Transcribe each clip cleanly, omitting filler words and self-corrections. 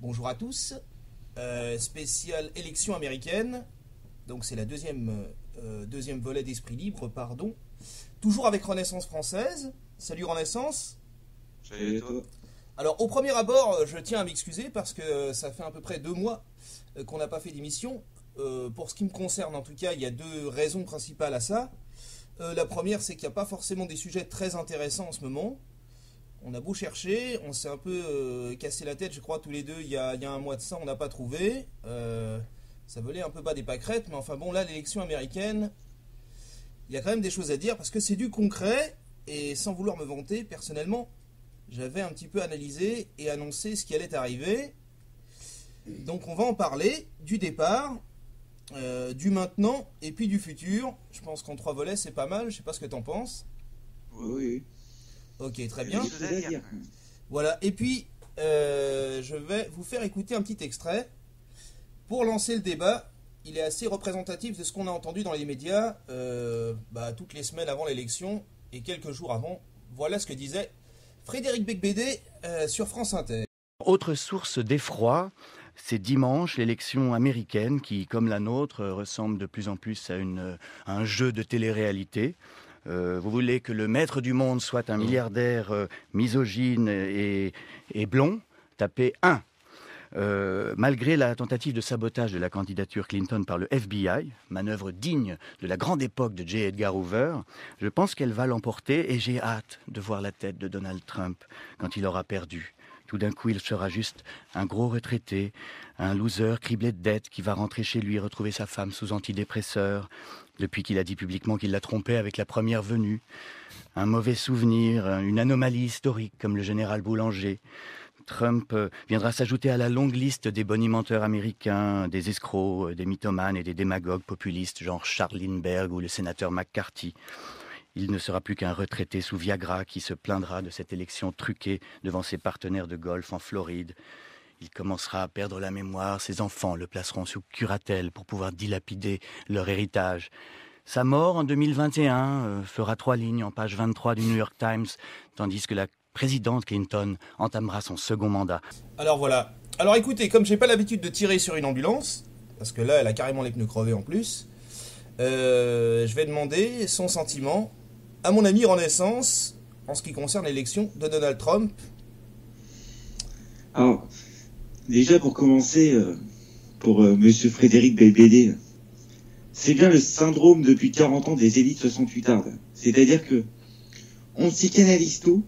Bonjour à tous. Spéciale élection américaine. Donc c'est la deuxième volet d'Esprit Libre, pardon. Toujours avec Renaissance française. Salut Renaissance. Salut toi. Alors au premier abord, je tiens à m'excuser parce que ça fait à peu près 2 mois qu'on n'a pas fait d'émission. Pour ce qui me concerne en tout cas, il y a 2 raisons principales à ça. La première, c'est qu'il n'y a pas forcément des sujets très intéressants en ce moment. On a beau chercher, on s'est un peu cassé la tête, je crois, tous les deux, il y a 1 mois de ça, on n'a pas trouvé. Ça volait un peu bas des pâquerettes, mais enfin bon, là, l'élection américaine, il y a quand même des choses à dire, parce que c'est du concret, et sans vouloir me vanter, personnellement, j'avais un petit peu analysé et annoncé ce qui allait arriver. Donc on va en parler, du départ, du maintenant, et puis du futur. Je pense qu'en 3 volets, c'est pas mal, je sais pas ce que t'en penses. Oui. Ok, très bien. Dire. Voilà, et puis je vais vous faire écouter un petit extrait pour lancer le débat. Il est assez représentatif de ce qu'on a entendu dans les médias toutes les semaines avant l'élection et quelques jours avant. Voilà ce que disait Frédéric Becbédé sur France Inter. Autre source d'effroi, c'est dimanche l'élection américaine qui, comme la nôtre, ressemble de plus en plus à un jeu de télé-réalité. Vous voulez que le maître du monde soit un milliardaire misogyne et blond? Tapez 1. Malgré la tentative de sabotage de la candidature Clinton par le FBI, manœuvre digne de la grande époque de J. Edgar Hoover, je pense qu'elle va l'emporter et j'ai hâte de voir la tête de Donald Trump quand il aura perdu. Tout d'un coup, il sera juste un gros retraité, un loser criblé de dettes qui va rentrer chez lui retrouver sa femme sous antidépresseur, depuis qu'il a dit publiquement qu'il l'a trompée avec la première venue. Un mauvais souvenir, une anomalie historique comme le général Boulanger. Trump viendra s'ajouter à la longue liste des bonimenteurs américains, des escrocs, des mythomanes et des démagogues populistes, genre Charles Lindbergh ou le sénateur McCarthy. Il ne sera plus qu'un retraité sous Viagra qui se plaindra de cette élection truquée devant ses partenaires de golf en Floride. Il commencera à perdre la mémoire, ses enfants le placeront sous curatelle pour pouvoir dilapider leur héritage. Sa mort en 2021 fera 3 lignes en page 23 du New York Times, tandis que la présidente Clinton entamera son second mandat. Alors voilà. Alors écoutez, comme j'ai pas l'habitude de tirer sur une ambulance, parce que là elle a carrément les pneus crevés en plus, je vais demander son sentiment à mon ami Renaissance en ce qui concerne l'élection de Donald Trump. Alors, déjà pour commencer, pour monsieur Frédéric Becbédé, c'est bien le syndrome depuis 40 ans des élites 68ardes. C'est-à-dire que on psychanalyse tout,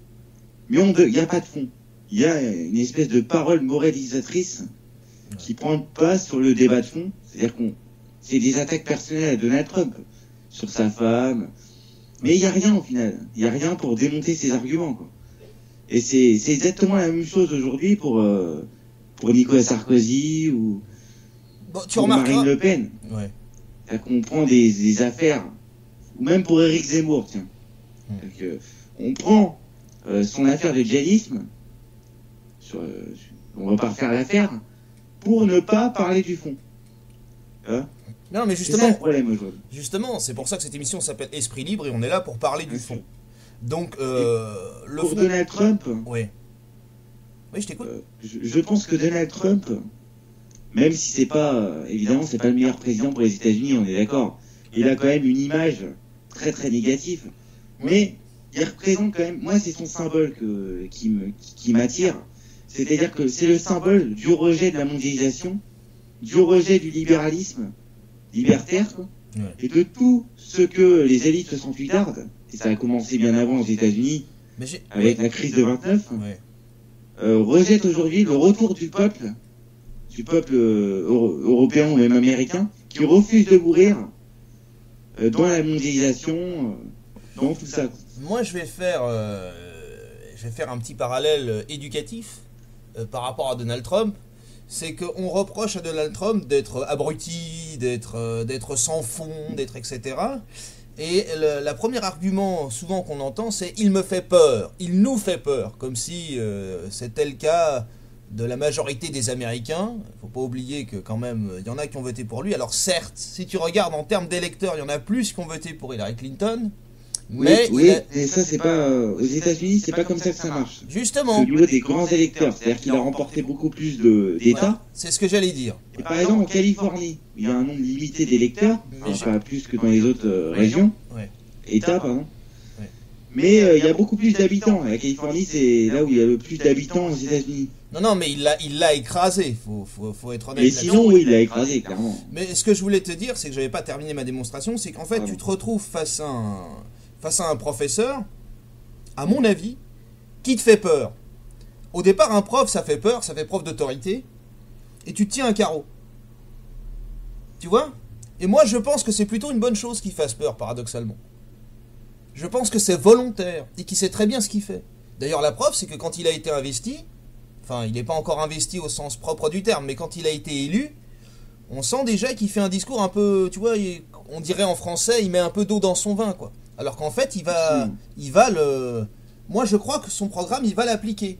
mais il n'y a pas de fond. Il y a une espèce de parole moralisatrice qui prend le pas sur le débat de fond. C'est-à-dire c'est des attaques personnelles à Donald Trump, sur sa femme. Mais il n'y a rien au final. Il n'y a rien pour démonter ses arguments, quoi. Et c'est exactement la même chose aujourd'hui pour Nicolas Sarkozy ou pour Marine Le Pen. Ouais. C'est-à-dire qu'on prend des affaires, ou même pour Éric Zemmour, tiens. On prend son affaire de djihadisme, on va pas refaire l'affaire, pour ne pas parler du fond. Hein? Non, mais c'est ça le problème aujourd'hui. Justement, c'est pour ça que cette émission s'appelle Esprit Libre et on est là pour parler du fond. Donc, pour fond... Donald Trump, oui, je t'écoute. Je pense que Donald Trump, même si c'est pas, évidemment, c'est pas le meilleur président pour les États-Unis, on est d'accord. Il a quand même une image très très négative, mais il représente quand même. Moi, c'est son symbole qui m'attire. C'est-à-dire que c'est le symbole du rejet de la mondialisation, du rejet du libéralisme libertaire, quoi, et de tout ce que les élites 68ardes, et ça a commencé bien avant aux États-Unis, avec la crise de 29, rejettent aujourd'hui le retour du peuple européen ou même américain, qui refuse de mourir dans la mondialisation, dans tout ça. Moi, je vais faire un petit parallèle éducatif par rapport à Donald Trump. C'est qu'on reproche à Donald Trump d'être abruti, d'être sans fond, d'être etc. Et la première argument souvent qu'on entend, c'est « il me fait peur »,« il nous fait peur », comme si c'était le cas de la majorité des Américains. Il ne faut pas oublier que quand même, il y en a qui ont voté pour lui. Alors certes, si tu regardes en termes d'électeurs, il y en a plus qui ont voté pour Hillary Clinton, Mais oui, mais ça c'est pas aux États-Unis, c'est pas comme ça que ça marche. Justement. Au niveau des grands électeurs, c'est-à-dire qu'il a remporté beaucoup plus d'États. C'est ce que j'allais dire. Et par exemple en Californie, il y a un nombre limité d'électeurs, pas plus que dans les autres régions, États pardon. Mais il y a beaucoup plus d'habitants. La Californie, c'est là où il y a le plus d'habitants aux États-Unis. Non, mais il l'a écrasé. Faut être honnête. Mais sinon, oui, il l'a écrasé, clairement. Mais ce que je voulais te dire, c'est que j'avais pas terminé ma démonstration, c'est qu'en fait, tu te retrouves face à un professeur, à mon avis, qui te fait peur. Au départ, un prof, ça fait peur, ça fait preuve d'autorité, et tu te tiens un carreau. Tu vois ? Et moi, je pense que c'est plutôt une bonne chose qu'il fasse peur, paradoxalement. Je pense que c'est volontaire et qu'il sait très bien ce qu'il fait. D'ailleurs, la preuve, c'est que quand il a été investi, enfin, il n'est pas encore investi au sens propre du terme, mais quand il a été élu, on sent déjà qu'il fait un discours un peu, tu vois, on dirait en français, il met un peu d'eau dans son vin, quoi. Alors qu'en fait, moi, je crois que son programme, il va l'appliquer.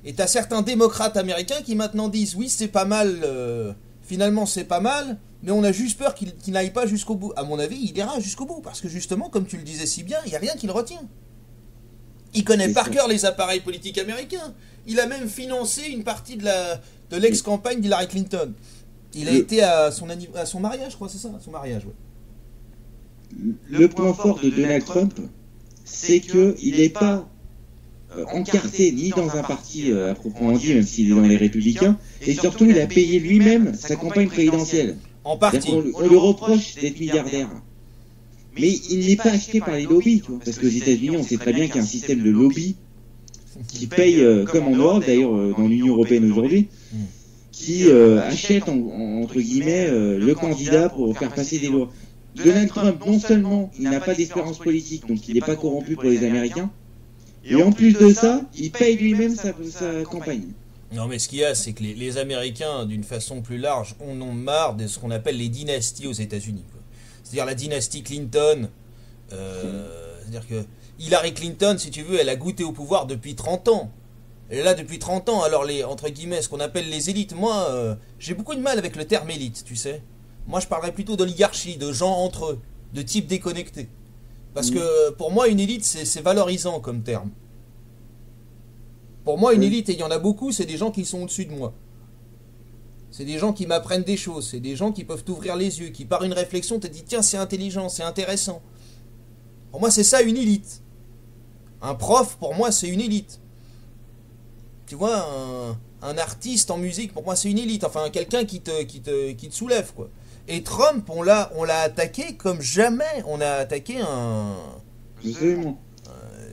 Et t'as certains démocrates américains qui maintenant disent, oui, c'est pas mal, finalement, c'est pas mal, mais on a juste peur qu'il n'aille pas jusqu'au bout. À mon avis, il ira jusqu'au bout, parce que justement, comme tu le disais si bien, il n'y a rien qui le retient. Il connaît par cœur les appareils politiques américains. Il a même financé une partie de l'ex-campagne d'Hillary Clinton. Il a été à son mariage, je crois, c'est ça, à son mariage, ouais. Le point fort de Donald Trump, c'est qu'il n'est pas encarté ni dans un parti à proprement dit, même s'il est dans les Républicains, et surtout, il a payé lui-même sa campagne présidentielle. En partie. On lui reproche d'être milliardaire. Mais il n'est pas acheté par les lobbies, tu vois, parce qu'aux États-Unis, on sait très bien qu'il y a un système de lobby qui paye, comme en Europe d'ailleurs, dans l'Union Européenne aujourd'hui, qui achète, entre guillemets, le candidat pour faire passer des lois. Donald Trump, non seulement il n'a pas d'espérance politique, donc il n'est pas corrompu pour les Américains, et en plus de ça, il paye lui-même sa campagne. Non, mais ce qu'il y a, c'est que les Américains, d'une façon plus large, en ont marre de ce qu'on appelle les dynasties aux États-Unis. C'est-à-dire la dynastie Clinton. C'est-à-dire que Hillary Clinton, si tu veux, elle a goûté au pouvoir depuis 30 ans. Elle est là depuis 30 ans. Alors, entre guillemets, ce qu'on appelle les élites, moi, j'ai beaucoup de mal avec le terme élite, tu sais. Moi, je parlerais plutôt d'oligarchie, de gens entre eux, de types déconnectés. Parce que pour moi, une élite, c'est valorisant comme terme. Pour moi, une élite, et il y en a beaucoup, c'est des gens qui sont au-dessus de moi. C'est des gens qui m'apprennent des choses, c'est des gens qui peuvent t'ouvrir les yeux, qui par une réflexion te disent tiens, c'est intelligent, c'est intéressant. Pour moi, c'est ça une élite. Un prof, pour moi, c'est une élite. Tu vois, un artiste en musique, pour moi, c'est une élite. Enfin, quelqu'un qui te soulève, quoi. Et Trump, on l'a attaqué comme jamais on a attaqué un... Absolument.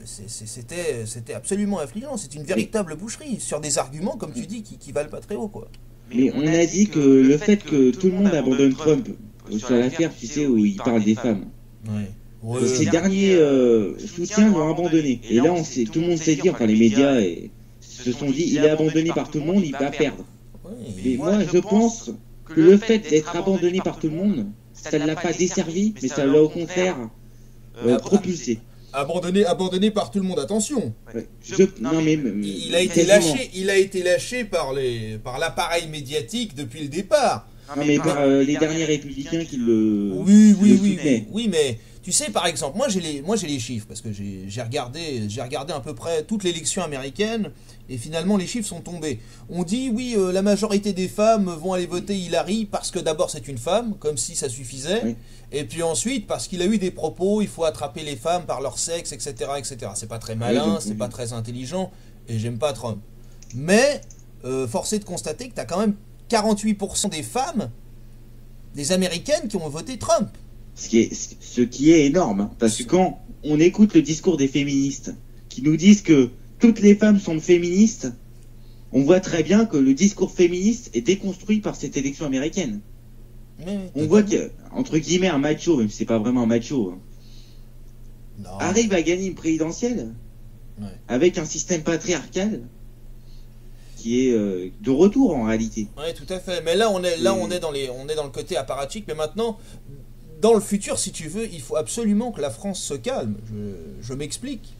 C'était absolument affligeant. C'est une véritable boucherie sur des arguments, comme tu dis, qui valent pas très haut, quoi. Mais on a dit que le fait que tout le monde abandonne Trump sur l'affaire, tu sais, où il parle des femmes, ces derniers soutiens l'ont abandonné. Et là, tout le monde s'est dit, enfin les médias se sont dit, il est abandonné par tout le monde, il va perdre. Mais moi, je pense que le fait d'être abandonné par tout le monde, ça ne l'a pas desservi, mais ça l'a au contraire propulsé. Abandonné par tout le monde, attention. Non, mais il a été lâché par l'appareil médiatique depuis le départ. Non, mais par les derniers républicains qui le Oui, mais tu sais, par exemple, moi j'ai les chiffres parce que j'ai regardé à peu près toute l'élection américaine et finalement les chiffres sont tombés. On dit oui, la majorité des femmes vont aller voter Hillary parce que d'abord c'est une femme, comme si ça suffisait. Oui. Et puis ensuite, parce qu'il a eu des propos, il faut attraper les femmes par leur sexe, etc., etc. C'est pas très malin, c'est pas très intelligent, et j'aime pas Trump. Mais, force est de constater que tu as quand même 48% des femmes, des Américaines, qui ont voté Trump. Ce qui est énorme, hein, parce que quand on écoute le discours des féministes, qui nous disent que toutes les femmes sont féministes, on voit très bien que le discours féministe est déconstruit par cette élection américaine. On voit que, entre guillemets, un macho, même si c'est pas vraiment un macho, arrive à gagner une présidentielle avec un système patriarcal qui est de retour en réalité. Oui, tout à fait. Mais là, on est dans le côté apparatchik. Mais maintenant, dans le futur, si tu veux, il faut absolument que la France se calme. Je m'explique.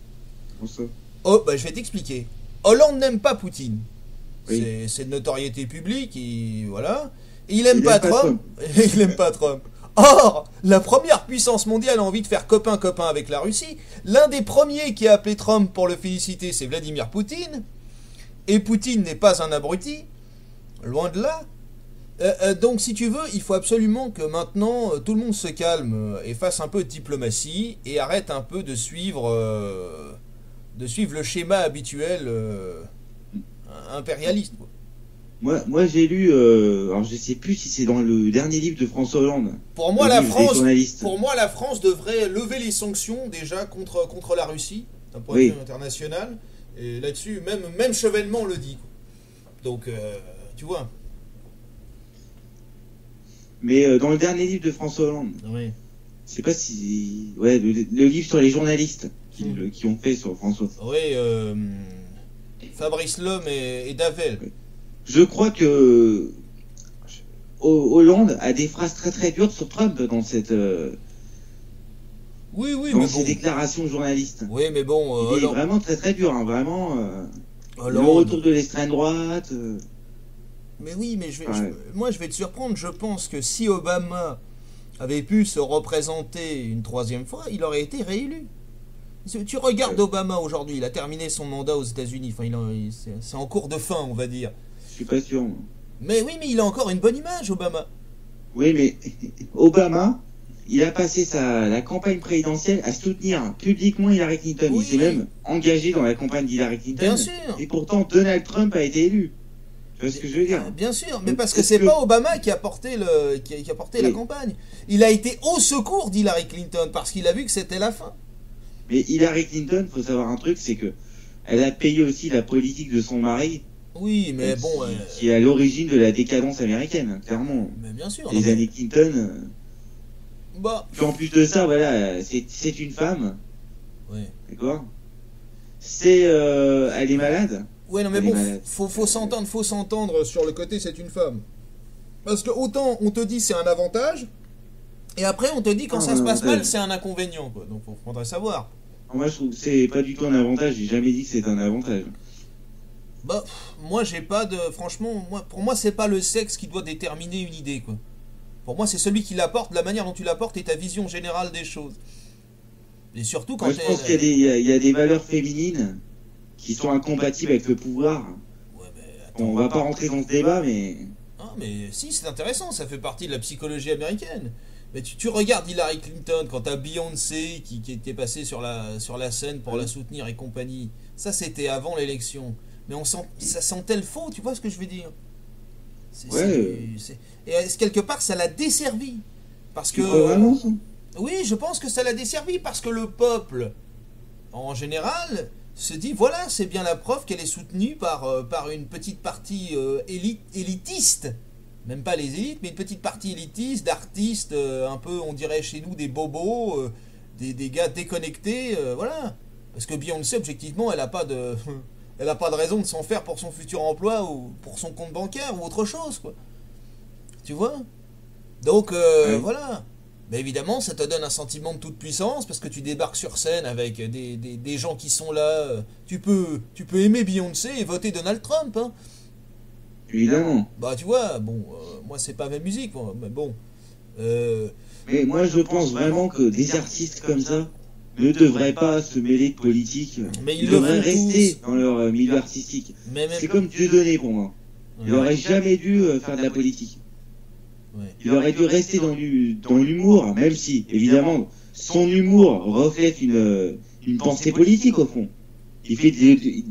Comment ça ? Je vais t'expliquer. Hollande n'aime pas Poutine. Oui. C'est de notoriété publique, voilà. Et il aime pas Trump. Il aime pas Trump. Or, la première puissance mondiale a envie de faire copain-copain avec la Russie. L'un des premiers qui a appelé Trump pour le féliciter, c'est Vladimir Poutine. Et Poutine n'est pas un abruti, loin de là. Donc si tu veux, il faut absolument que maintenant tout le monde se calme et fasse un peu de diplomatie et arrête un peu de suivre le schéma habituel impérialiste. Moi j'ai lu, alors je sais plus si c'est dans le dernier livre de François Hollande. Pour moi, la France devrait lever les sanctions déjà contre la Russie, d'un point de vue international. Et là-dessus, même Chevènement le dit. Donc, tu vois. Mais dans le dernier livre de François Hollande, oui. Je sais pas si... Ouais, le livre sur les journalistes qui ont fait sur François. Oui, Fabrice Lhomme et Davel. Oui. Je crois que Hollande a des phrases très très dures sur Trump dans cette... dans ses déclarations journalistes. Oui, mais bon... il est vraiment très très dur, hein, vraiment... le retour de l'extrême droite... Mais oui, mais moi je vais te surprendre. Je pense que si Obama avait pu se représenter une troisième fois, il aurait été réélu. Tu regardes Obama aujourd'hui, il a terminé son mandat aux États-Unis. Enfin, c'est en cours de fin, on va dire. Je suis pas sûr. Mais oui, mais il a encore une bonne image, Obama. Oui, mais Obama, il a passé la campagne présidentielle à soutenir publiquement Hillary Clinton. Oui. Il s'est même engagé dans la campagne d'Hillary Clinton. Bien sûr. Et pourtant, Donald Trump a été élu. Tu vois ce que je veux dire? Bien sûr, mais parce que c'est pas Obama qui a porté la campagne. Il a été au secours d'Hillary Clinton parce qu'il a vu que c'était la fin. Mais Hillary Clinton, faut savoir un truc, c'est que elle a payé aussi la politique de son mari. Oui, mais bon... Qui est à l'origine de la décadence américaine, clairement. Mais bien sûr. Les années Clinton... Bah... Puis en plus de ça, voilà, c'est une femme. Oui. D'accord? Elle est malade. Ouais, non, mais bon, faut s'entendre sur le côté c'est une femme. Parce que autant on te dit c'est un avantage, et après on te dit quand ça se passe mal, c'est un inconvénient, quoi. Donc faudrait savoir. Moi je trouve que c'est pas du tout un avantage, j'ai jamais dit que c'est un avantage. Bah, moi j'ai pas de... Franchement, pour moi c'est pas le sexe qui doit déterminer une idée, quoi. Pour moi c'est celui qui l'apporte, la manière dont tu l'apportes et ta vision générale des choses. Et surtout quand je pense qu'il y a des valeurs féminines qui sont incompatibles avec le pouvoir. Ouais, mais attends, on va pas rentrer dans ce débat, mais... Ah, mais si, c'est intéressant, ça fait partie de la psychologie américaine. Mais tu regardes Hillary Clinton, quand t'as Beyoncé qui était passée sur la scène pour la soutenir et compagnie. Ça, c'était avant l'élection. Mais ça sentait le faux, tu vois ce que je veux dire? Et quelque part, ça l'a desservi. Parce que... Vraiment, ça? Oui, je pense que ça l'a desservi, parce que le peuple, en général... se dit, voilà, c'est bien la preuve qu'elle est soutenue par une petite partie élitiste, même pas les élites, mais une petite partie élitiste, d'artistes, un peu, on dirait chez nous, des bobos, des gars déconnectés, voilà. Parce que Beyoncé, objectivement, elle a pas de raison de s'en faire pour son futur emploi, ou pour son compte bancaire, ou autre chose, quoi. Tu vois? Donc, voilà. Mais évidemment, ça te donne un sentiment de toute puissance parce que tu débarques sur scène avec des gens qui sont là. Tu peux aimer Beyoncé et voter Donald Trump, hein. Évidemment. Bah tu vois, bon, moi c'est pas ma musique, moi, mais bon. Mais moi je pense vraiment que des artistes comme ça ne devraient pas se mêler de politique. Mais ils devraient rester dans leur milieu artistique. C'est comme Dieudonné pour moi. Il n'aurait jamais dû faire de la politique. Ouais. Il aurait dû rester dans l'humour, même si, évidemment, son humour reflète une pensée politique, au fond. Il fait de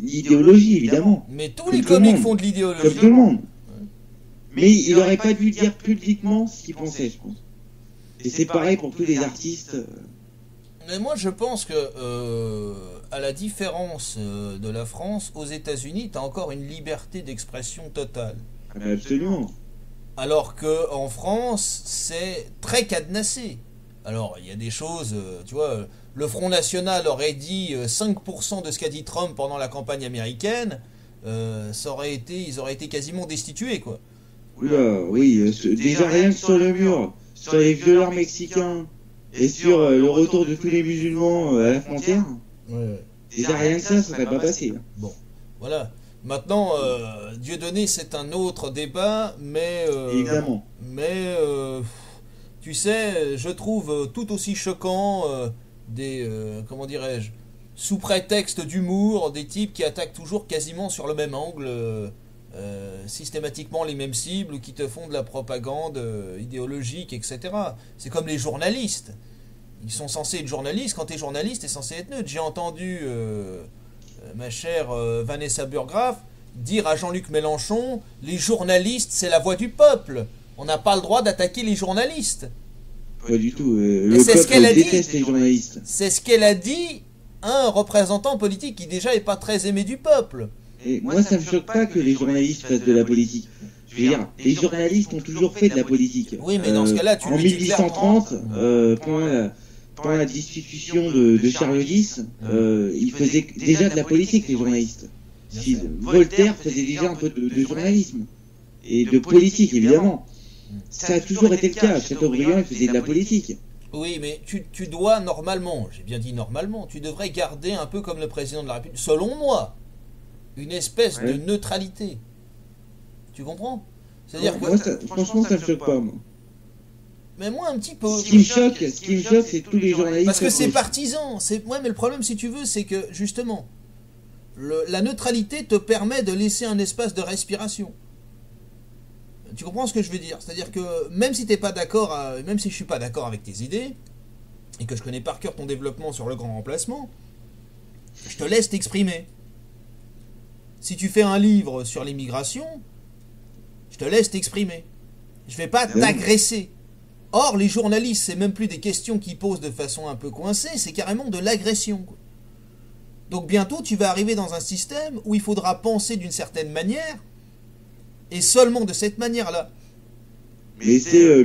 l'idéologie, évidemment. Mais tous les comiques font de l'idéologie. Comme tout le monde. Ouais. Mais il n'aurait pas dû dire publiquement ce qu'il pensait, je pense. Et c'est pareil pour tous les artistes. Mais moi, je pense que, à la différence de la France, aux États-Unis, tu as encore une liberté d'expression totale. Absolument. Alors qu'en France, c'est très cadenassé. Alors, il y a des choses, tu vois, le Front National aurait dit 5% de ce qu'a dit Trump pendant la campagne américaine, ils auraient été quasiment destitués, quoi. Oui, déjà rien que sur le mur, sur les violeurs mexicains et sur le retour de tous les musulmans à la frontière, déjà rien que ça serait pas passé. Bon, voilà. Maintenant, Dieudonné, c'est un autre débat, mais... évidemment. Mais, Tu sais, je trouve tout aussi choquant comment dirais-je, sous prétexte d'humour, des types qui attaquent toujours quasiment sur le même angle, systématiquement les mêmes cibles, ou qui te font de la propagande idéologique, etc. C'est comme les journalistes. Ils sont censés être journalistes. Quand tu es journaliste, tu es censé être neutre. J'ai entendu ma chère Vanessa Burgraff dire à Jean-Luc Mélenchon, les journalistes, c'est la voix du peuple. On n'a pas le droit d'attaquer les journalistes. Pas du tout. Mais c'est ce qu'elle a dit. Déteste les journalistes. C'est ce qu'elle a dit, un représentant politique qui déjà est pas très aimé du peuple. Et moi, ça me choque pas que les journalistes fassent de la politique. Je veux dire, les journalistes ont toujours fait de la politique. Oui, mais dans ce cas-là, tu en le dis 1830, pendant la destitution de Charles X, ils faisaient déjà de la politique, les journalistes. Voltaire faisait déjà un peu de journalisme. Et de politique, évidemment. Ça a toujours été le cas. Chateaubriand, il faisait de la politique. Oui, mais tu dois normalement, j'ai bien dit normalement, tu devrais garder un peu comme le président de la République, selon moi, une espèce de neutralité. Tu comprends? C'est-à-dire que... Moi, franchement, ça me choque pas, moi. Mais moi, un petit peu... Ce qui me choque, c'est tous les journalistes... Parce que c'est partisan. Ouais, mais le problème, si tu veux, c'est que, justement, la neutralité te permet de laisser un espace de respiration. Tu comprends ce que je veux dire? C'est-à-dire que, même si t'es pas d'accord, même si je suis pas d'accord avec tes idées, et que je connais par cœur ton développement sur le grand remplacement, je te laisse t'exprimer. Si tu fais un livre sur l'immigration, je te laisse t'exprimer. Je vais pas t'agresser. Or, les journalistes, c'est même plus des questions qu'ils posent de façon un peu coincée, c'est carrément de l'agression. Donc bientôt, tu vas arriver dans un système où il faudra penser d'une certaine manière, et seulement de cette manière-là. Mais c'est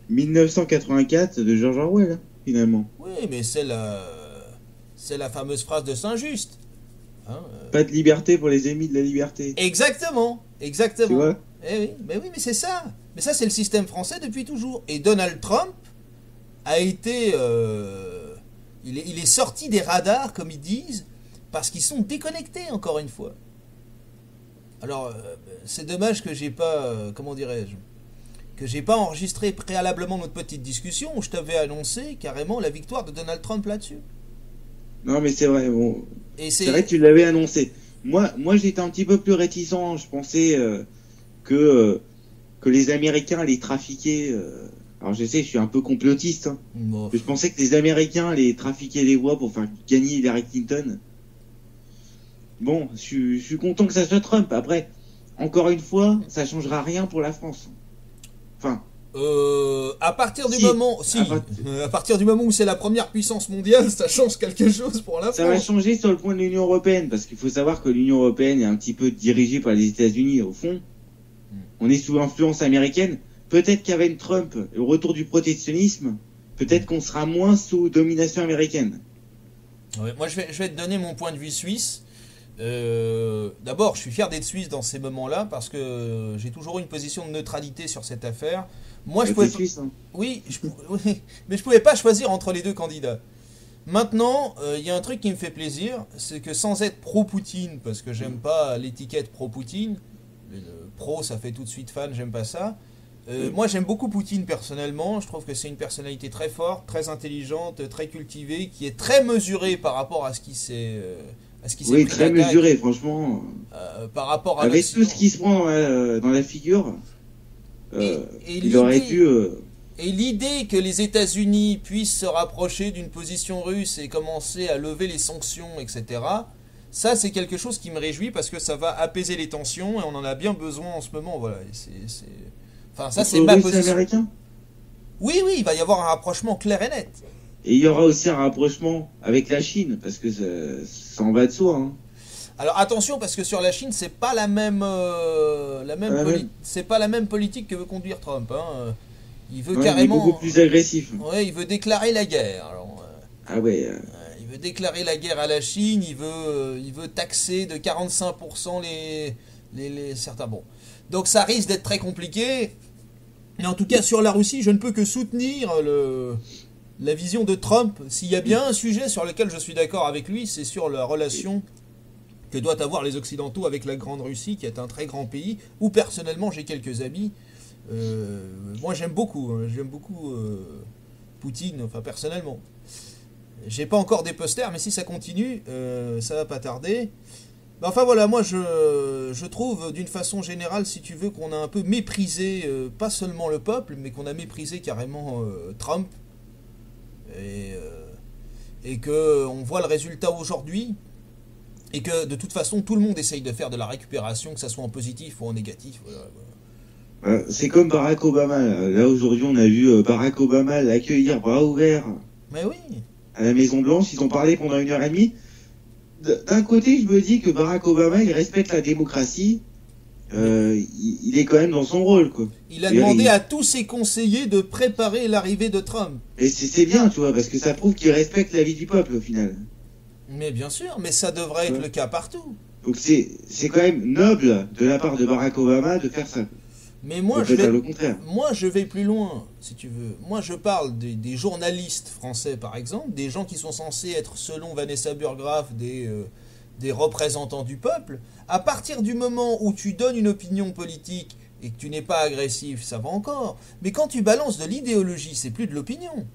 1984 de George Orwell, hein, finalement. Oui, mais c'est la fameuse phrase de Saint-Just. Hein, Pas de liberté pour les ennemis de la liberté. Exactement, exactement. Tu vois? Mais oui, mais c'est ça. Mais ça, c'est le système français depuis toujours. Et Donald Trump a été... il est sorti des radars, comme ils disent, parce qu'ils sont déconnectés, encore une fois. Alors, c'est dommage que j'ai pas... comment dirais-je, que j'ai pas enregistré préalablement notre petite discussion où je t'avais annoncé carrément la victoire de Donald Trump là-dessus. Non, mais c'est vrai, bon... Et c'est vrai que tu l'avais annoncé. Moi j'étais un petit peu plus réticent. Je pensais que les Américains allaient trafiquer... alors je sais, je suis un peu complotiste. Hein. Bon. Je pensais que les Américains allaient trafiquer les voix pour faire gagner Hillary Clinton. Bon, je suis content que ça soit Trump. Après, encore une fois, ça changera rien pour la France. Enfin... à partir du moment où c'est la première puissance mondiale, ça change quelque chose pour la France. Ça va changer sur le point de l'Union européenne, parce qu'il faut savoir que l'Union européenne est un petit peu dirigée par les États-Unis au fond. On est sous influence américaine. Peut-être qu'avec Trump, le retour du protectionnisme, peut-être qu'on sera moins sous domination américaine. Ouais, moi, je vais te donner mon point de vue suisse. D'abord, je suis fier d'être suisse dans ces moments-là parce que j'ai toujours eu une position de neutralité sur cette affaire. Moi, je pouvais suisse, hein. Oui, mais je pouvais pas choisir entre les deux candidats. Maintenant, y a un truc qui me fait plaisir, c'est que sans être pro-Poutine, parce que j'aime pas l'étiquette pro-Poutine, pro ça fait tout de suite fan, j'aime pas ça. Moi, j'aime beaucoup Poutine personnellement. Je trouve que c'est une personnalité très forte, très intelligente, très cultivée, qui est très mesurée par rapport à ce qui s'est oui, très mesuré, franchement. Par rapport à avec tout ce qui se prend dans la figure, il aurait dû... Et l'idée que les États-Unis puissent se rapprocher d'une position russe et commencer à lever les sanctions, etc., ça, c'est quelque chose qui me réjouit parce que ça va apaiser les tensions et on en a bien besoin en ce moment. Voilà. Enfin, ça, c'est ma position. Américain. Oui, il va y avoir un rapprochement clair et net. Et il y aura aussi un rapprochement avec la Chine, parce que ça en va de soi. Hein. Alors attention, parce que sur la Chine, c'est pas la même, c'est pas la même politique que veut conduire Trump. Hein. Il veut carrément. Il est beaucoup plus agressif. Ouais, il veut déclarer la guerre. Alors, ah ouais. Il veut déclarer la guerre à la Chine. Il veut taxer de 45% les certains. Bon, donc ça risque d'être très compliqué. Mais en tout cas, sur la Russie, je ne peux que soutenir la vision de Trump. S'il y a bien un sujet sur lequel je suis d'accord avec lui, c'est sur la relation que doivent avoir les Occidentaux avec la Grande Russie, qui est un très grand pays, où personnellement j'ai quelques amis. Moi j'aime beaucoup, hein, j'aime beaucoup Poutine, enfin personnellement. J'ai pas encore des posters, mais si ça continue, ça va pas tarder. Ben, enfin voilà, moi je trouve d'une façon générale, si tu veux, qu'on a un peu méprisé, pas seulement le peuple, mais qu'on a méprisé carrément Trump. Et, euh, et que on voit le résultat aujourd'hui. Et que de toute façon, tout le monde essaye de faire de la récupération, que ça soit en positif ou en négatif. Voilà, voilà. C'est comme Barack Obama. Là, aujourd'hui, on a vu Barack Obama l'accueillir bras ouverts Mais oui. à la Maison Blanche. Ils ont parlé pendant 1 heure et demie. D'un côté, je me dis que Barack Obama, il respecte la démocratie. Il est quand même dans son rôle, quoi. Il a demandé à tous ses conseillers de préparer l'arrivée de Trump. Et c'est bien, tu vois, parce que ça prouve qu'il respecte la vie du peuple, au final. Mais bien sûr, mais ça devrait être le cas partout. Donc c'est quand même noble de la part de Barack Obama de faire ça. Mais moi, le contraire. Moi, je vais plus loin, si tu veux. Moi, je parle des journalistes français, par exemple, des gens qui sont censés être, selon Vanessa Burgraff, des représentants du peuple. À partir du moment où tu donnes une opinion politique et que tu n'es pas agressif, ça va encore. Mais quand tu balances de l'idéologie, c'est plus de l'opinion.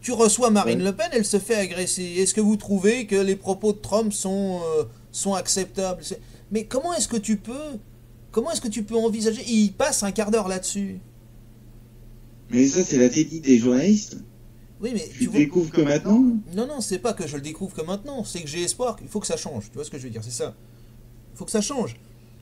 Tu reçois Marine Le Pen, elle se fait agresser. Est-ce que vous trouvez que les propos de Trump sont acceptables? Mais comment est-ce que tu peux envisager? Il passe un quart d'heure là-dessus. Mais ça, c'est la technique des journalistes. Oui, mais tu découvres que maintenant? Non, c'est pas que je le découvre que maintenant. C'est que j'ai espoir. Il faut que ça change. Tu vois ce que je veux dire? C'est ça. Il faut que ça change.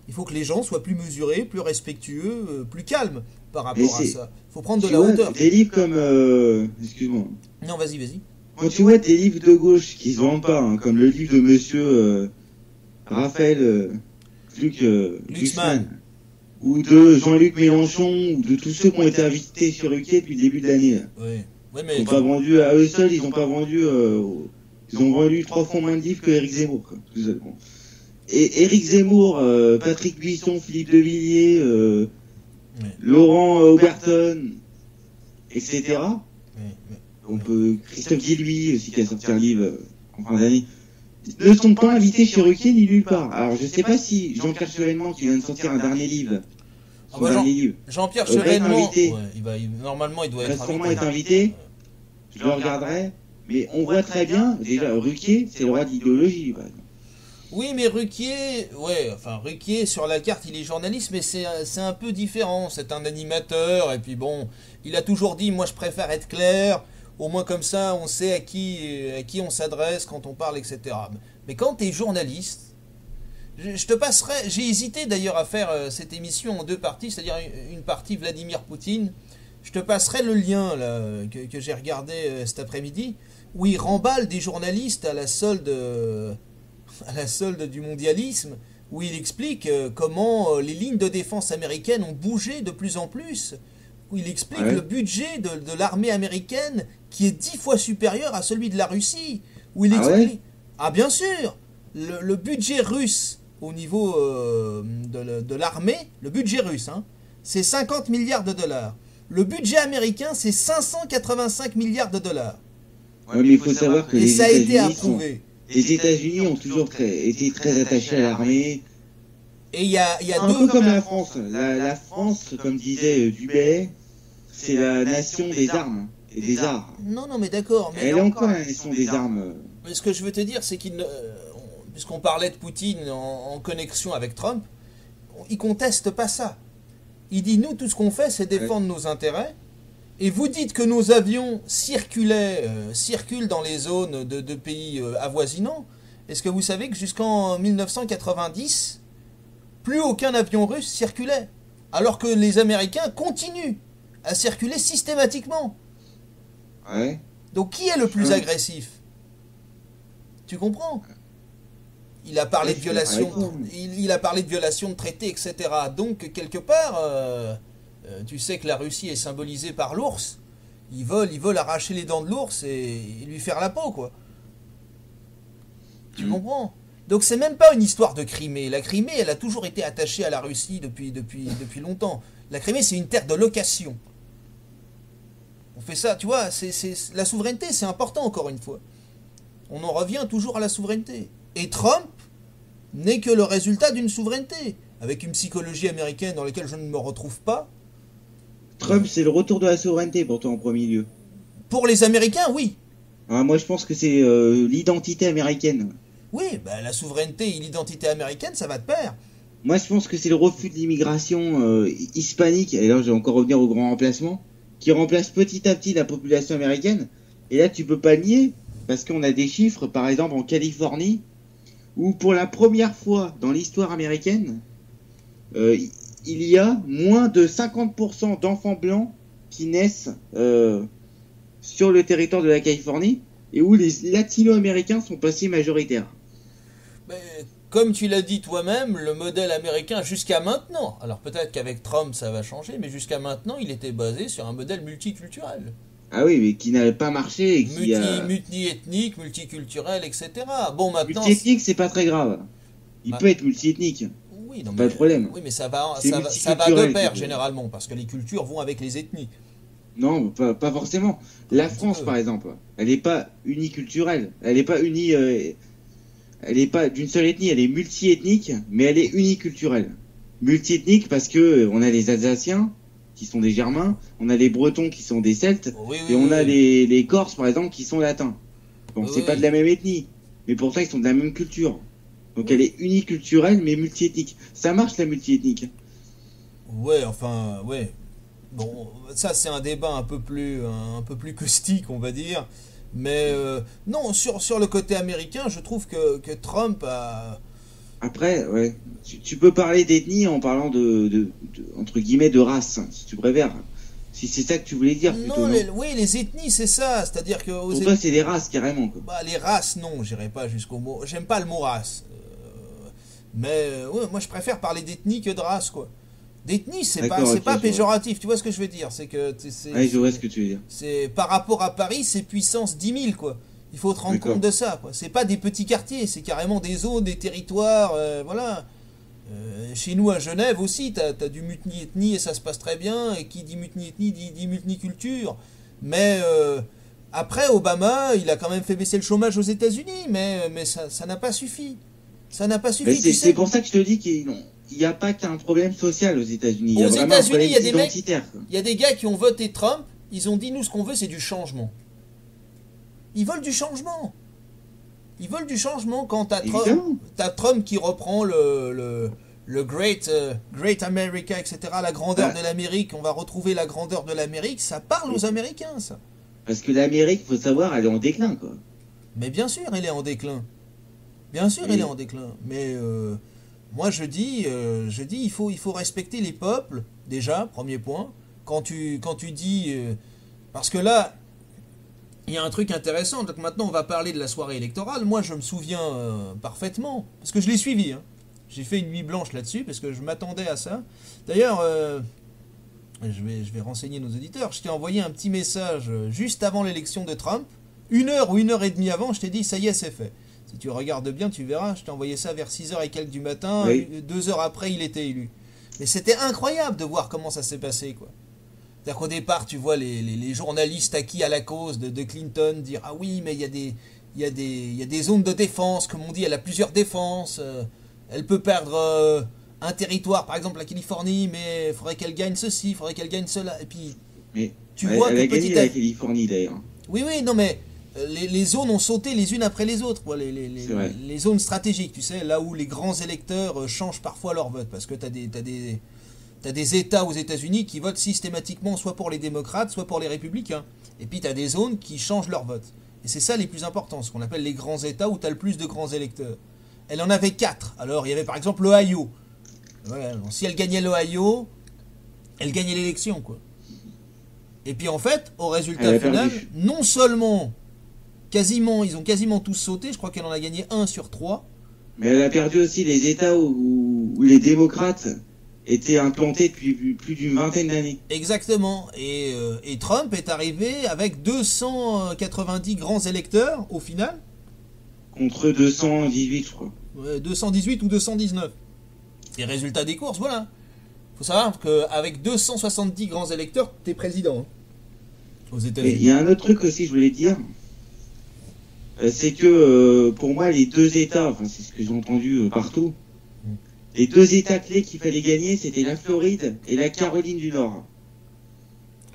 Il faut que les gens soient plus mesurés, plus respectueux, plus calmes par rapport à ça. Il faut prendre de la hauteur. Des livres comme... Excuse-moi. Non, vas-y. Quand tu vois des livres de gauche qui se vendent pas, hein, comme le livre de monsieur Raphaël Glucksmann, ou de Jean-Luc Mélenchon, ou de tous ceux qui ont été invités sur Ruquier depuis le début de l'année. Oui. Mais ils n'ont pas vendu à eux seuls, ils ont vendu 3 fois moins de livres que Éric Zemmour, quoi, tout simplement. Et Éric Zemmour, Patrick Buisson, Philippe de Villiers, Laurent Oberton, etc. On peut Christophe Guillouis aussi qui a sorti un livre en fin d'année, ne sont pas invités chez Ruquier ni nulle part. Alors je sais pas si Jean-Pierre Chevènement qui vient de sortir un dernier livre, Jean-Pierre Chevènement, normalement il doit être invité. Je le regarderai, mais on voit très bien déjà Ruquier, c'est le roi d'idéologie. Oui, mais Ruquier, Ruquier sur la carte il est journaliste, mais c'est un peu différent. C'est un animateur et puis bon, il a toujours dit moi je préfère être clair. Au moins comme ça, on sait à qui on s'adresse quand on parle, etc. Mais quand tu es journaliste, je te passerai... J'ai hésité d'ailleurs à faire cette émission en 2 parties, c'est-à-dire une partie Vladimir Poutine. Je te passerai le lien là, que j'ai regardé cet après-midi, où il remballe des journalistes à la solde du mondialisme, où il explique comment les lignes de défense américaines ont bougé de plus en plus, où il explique le budget de l'armée américaine qui est 10 fois supérieur à celui de la Russie, où il explique... Ah bien sûr, le budget russe au niveau de l'armée, le budget russe, hein, c'est 50 milliards de dollars. Le budget américain, c'est 585 milliards de dollars. Ouais, mais il faut savoir que ça a été approuvé. Les États-Unis ont toujours été très attachés à l'armée. Et il y a un peu comme la France. La France, comme disait Dubé, c'est la nation des armes et des arts. Non, mais d'accord. Mais elle est encore la nation des armes. Mais ce que je veux te dire, c'est puisqu'on parlait de Poutine en connexion avec Trump, il conteste pas ça. Il dit, nous, tout ce qu'on fait, c'est défendre nos intérêts. Et vous dites que nos avions circulent dans les zones de pays avoisinants. Est-ce que vous savez que jusqu'en 1990, plus aucun avion russe circulait, alors que les Américains continuent à circuler systématiquement. Ouais. Donc qui est le plus agressif? Tu comprends? Il a parlé de violation, il a parlé de violation de traités, etc. Donc quelque part, tu sais que la Russie est symbolisée par l'ours. Ils veulent arracher les dents de l'ours et lui faire la peau, quoi. Tu comprends? Donc c'est même pas une histoire de Crimée. La Crimée, elle a toujours été attachée à la Russie depuis longtemps. La Crimée, c'est une terre de location. On fait ça, tu vois, la souveraineté, c'est important, encore une fois. On en revient toujours à la souveraineté. Et Trump n'est que le résultat d'une souveraineté. avec une psychologie américaine dans laquelle je ne me retrouve pas. Trump, c'est le retour de la souveraineté pour toi en premier lieu. Pour les Américains, oui. Ah, moi, je pense que c'est l'identité américaine. Oui, bah, la souveraineté et l'identité américaine, ça va de pair. Moi, je pense que c'est le refus de l'immigration hispanique, et là, je vais encore revenir au grand remplacement, qui remplace petit à petit la population américaine. Et là, tu peux pas nier, parce qu'on a des chiffres, par exemple, en Californie, où pour la première fois dans l'histoire américaine, il y a moins de 50% d'enfants blancs qui naissent sur le territoire de la Californie, et où les latino-américains sont passés majoritaires. Mais, comme tu l'as dit toi-même, le modèle américain jusqu'à maintenant, alors peut-être qu'avec Trump ça va changer, mais jusqu'à maintenant il était basé sur un modèle multiculturel. Ah oui, mais qui n'avait pas marché et qui Multi-ethnique, multiculturel, etc. Bon, maintenant... Multi-ethnique, c'est pas très grave. Il peut être multi-ethnique. Oui, non, pas de problème. Oui, mais ça va de pair généralement, parce que les cultures vont avec les ethnies. Non, pas forcément. La France, par exemple, elle n'est pas uniculturelle. Elle n'est pas unie... elle n'est pas d'une seule ethnie, elle est multi-ethnique, mais elle est uniculturelle. Multi-ethnique parce que on a les Alsaciens, qui sont des Germains, on a les Bretons qui sont des Celtes, et on a les Corses, par exemple, qui sont latins. Bon, c'est pas de la même ethnie, mais pourtant ils sont de la même culture. Donc elle est uniculturelle, mais multi-ethnique. Ça marche, la multi-ethnique. Ouais, enfin, ouais. Bon, ça c'est un débat un peu plus caustique, on va dire. Mais non, sur le côté américain, je trouve que Trump a... Après, ouais, tu peux parler d'ethnie en parlant entre guillemets, de race, si tu préfères. Si c'est ça que tu voulais dire, plutôt, non. Oui, les ethnies, c'est ça. C'est-à-dire que... Pour toi, c'est des races, carrément, quoi. Bah, les races, non, j'irai pas jusqu'au mot... J'aime pas le mot race. Mais ouais, moi, je préfère parler d'ethnie que de race, quoi. D'ethnie, c'est pas péjoratif, tu vois ce que je veux dire. C'est que... Ouais, je vois ce que tu veux dire. C'est, par rapport à Paris, c'est puissance 10 000, quoi. Il faut te rendre compte de ça, quoi. C'est pas des petits quartiers, c'est carrément des zones, des territoires, voilà. Chez nous à Genève aussi, t'as du multi-ethnie et ça se passe très bien. Et qui dit multi-ethnie dit multiculture. Mais après, Obama, il a quand même fait baisser le chômage aux États-Unis, mais ça n'a pas suffi. Ça n'a pas suffi. C'est pour ça que je te dis qu'il n'y a pas qu'un problème social aux États-Unis. Aux États-Unis, il y a des mecs, il y a des gars qui ont voté Trump. Ils ont dit nous, ce qu'on veut, c'est du changement. Ils veulent du changement. Ils veulent du changement quand t'as Trump qui reprend le Great America, etc. La grandeur de l'Amérique. On va retrouver la grandeur de l'Amérique. Ça parle aux Américains, ça. Parce que l'Amérique, faut savoir, elle est en déclin, quoi. Mais bien sûr, elle est en déclin. Bien sûr, elle est en déclin. Mais moi, je dis, il faut respecter les peuples, déjà, premier point. Quand tu dis... parce que là... Il y a un truc intéressant, donc maintenant on va parler de la soirée électorale. Moi je me souviens parfaitement, parce que je l'ai suivi. Hein. J'ai fait une nuit blanche là-dessus, parce que je m'attendais à ça. D'ailleurs, je vais renseigner nos auditeurs, je t'ai envoyé un petit message juste avant l'élection de Trump. 1 heure ou 1h30 avant, je t'ai dit, ça y est, c'est fait. Si tu regardes bien, tu verras, je t'ai envoyé ça vers 6h et quelques du matin, oui. 2 heures après, il était élu. Mais c'était incroyable de voir comment ça s'est passé, quoi. C'est-à-dire qu'au départ, tu vois les journalistes acquis à la cause de Clinton dire « Ah oui, mais il y a des zones de défense, comme on dit, elle a plusieurs défenses, elle peut perdre un territoire, par exemple la Californie, mais il faudrait qu'elle gagne ceci, il faudrait qu'elle gagne cela. » Et puis, tu vois elle a gagné la Californie, d'ailleurs. Oui, non, mais les zones ont sauté les unes après les autres, quoi, les zones stratégiques, tu sais, là où les grands électeurs changent parfois leur vote, parce que t'as des États aux États-Unis qui votent systématiquement soit pour les démocrates, soit pour les républicains. Et puis tu as des zones qui changent leur vote. Et c'est ça les plus importants, ce qu'on appelle les grands États où tu as le plus de grands électeurs. Elle en avait 4. Alors il y avait par exemple l'Ohio. Voilà, si elle gagnait l'Ohio, elle gagnait l'élection, quoi. Et puis en fait, au résultat final, non seulement ils ont quasiment tous sauté, je crois qu'elle en a gagné 1 sur 3. Mais elle a perdu aussi les États où les démocrates était implanté depuis plus d'une vingtaine d'années. Exactement. Et Trump est arrivé avec 290 grands électeurs au final. Contre 218, je crois. 218 ou 219. Et résultat des courses, voilà. Faut savoir qu'avec 270 grands électeurs, t'es président. Hein, aux États-Unis. Il y a un autre truc aussi, je voulais dire. C'est que pour moi, les deux États, enfin, c'est ce que j'ai entendu partout, les 2 États clés qu'il fallait gagner, c'était la Floride et la Caroline du Nord.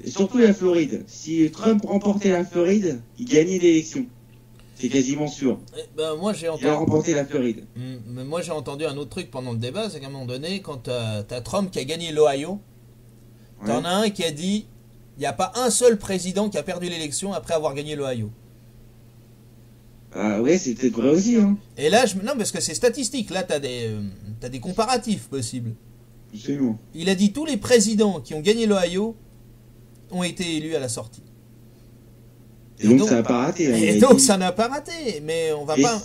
Et surtout la Floride. Si Trump remportait la Floride, il gagnait l'élection. C'est quasiment sûr. Moi, il a remporté la Floride. Mais moi, j'ai entendu un autre truc pendant le débat, c'est qu'à un moment donné, quand t'as Trump qui a gagné l'Ohio, t'en as un qui a dit, il n'y a pas un seul président qui a perdu l'élection après avoir gagné l'Ohio. Ah ouais, c'est peut-être vrai aussi. Hein. Et là, non, parce que c'est statistique. Là, t'as des comparatifs possibles. Absolument. Il a dit tous les présidents qui ont gagné l'Ohio ont été élus à la sortie. Et donc ça n'a pas raté. Et donc ça n'a pas raté. Mais on va pas.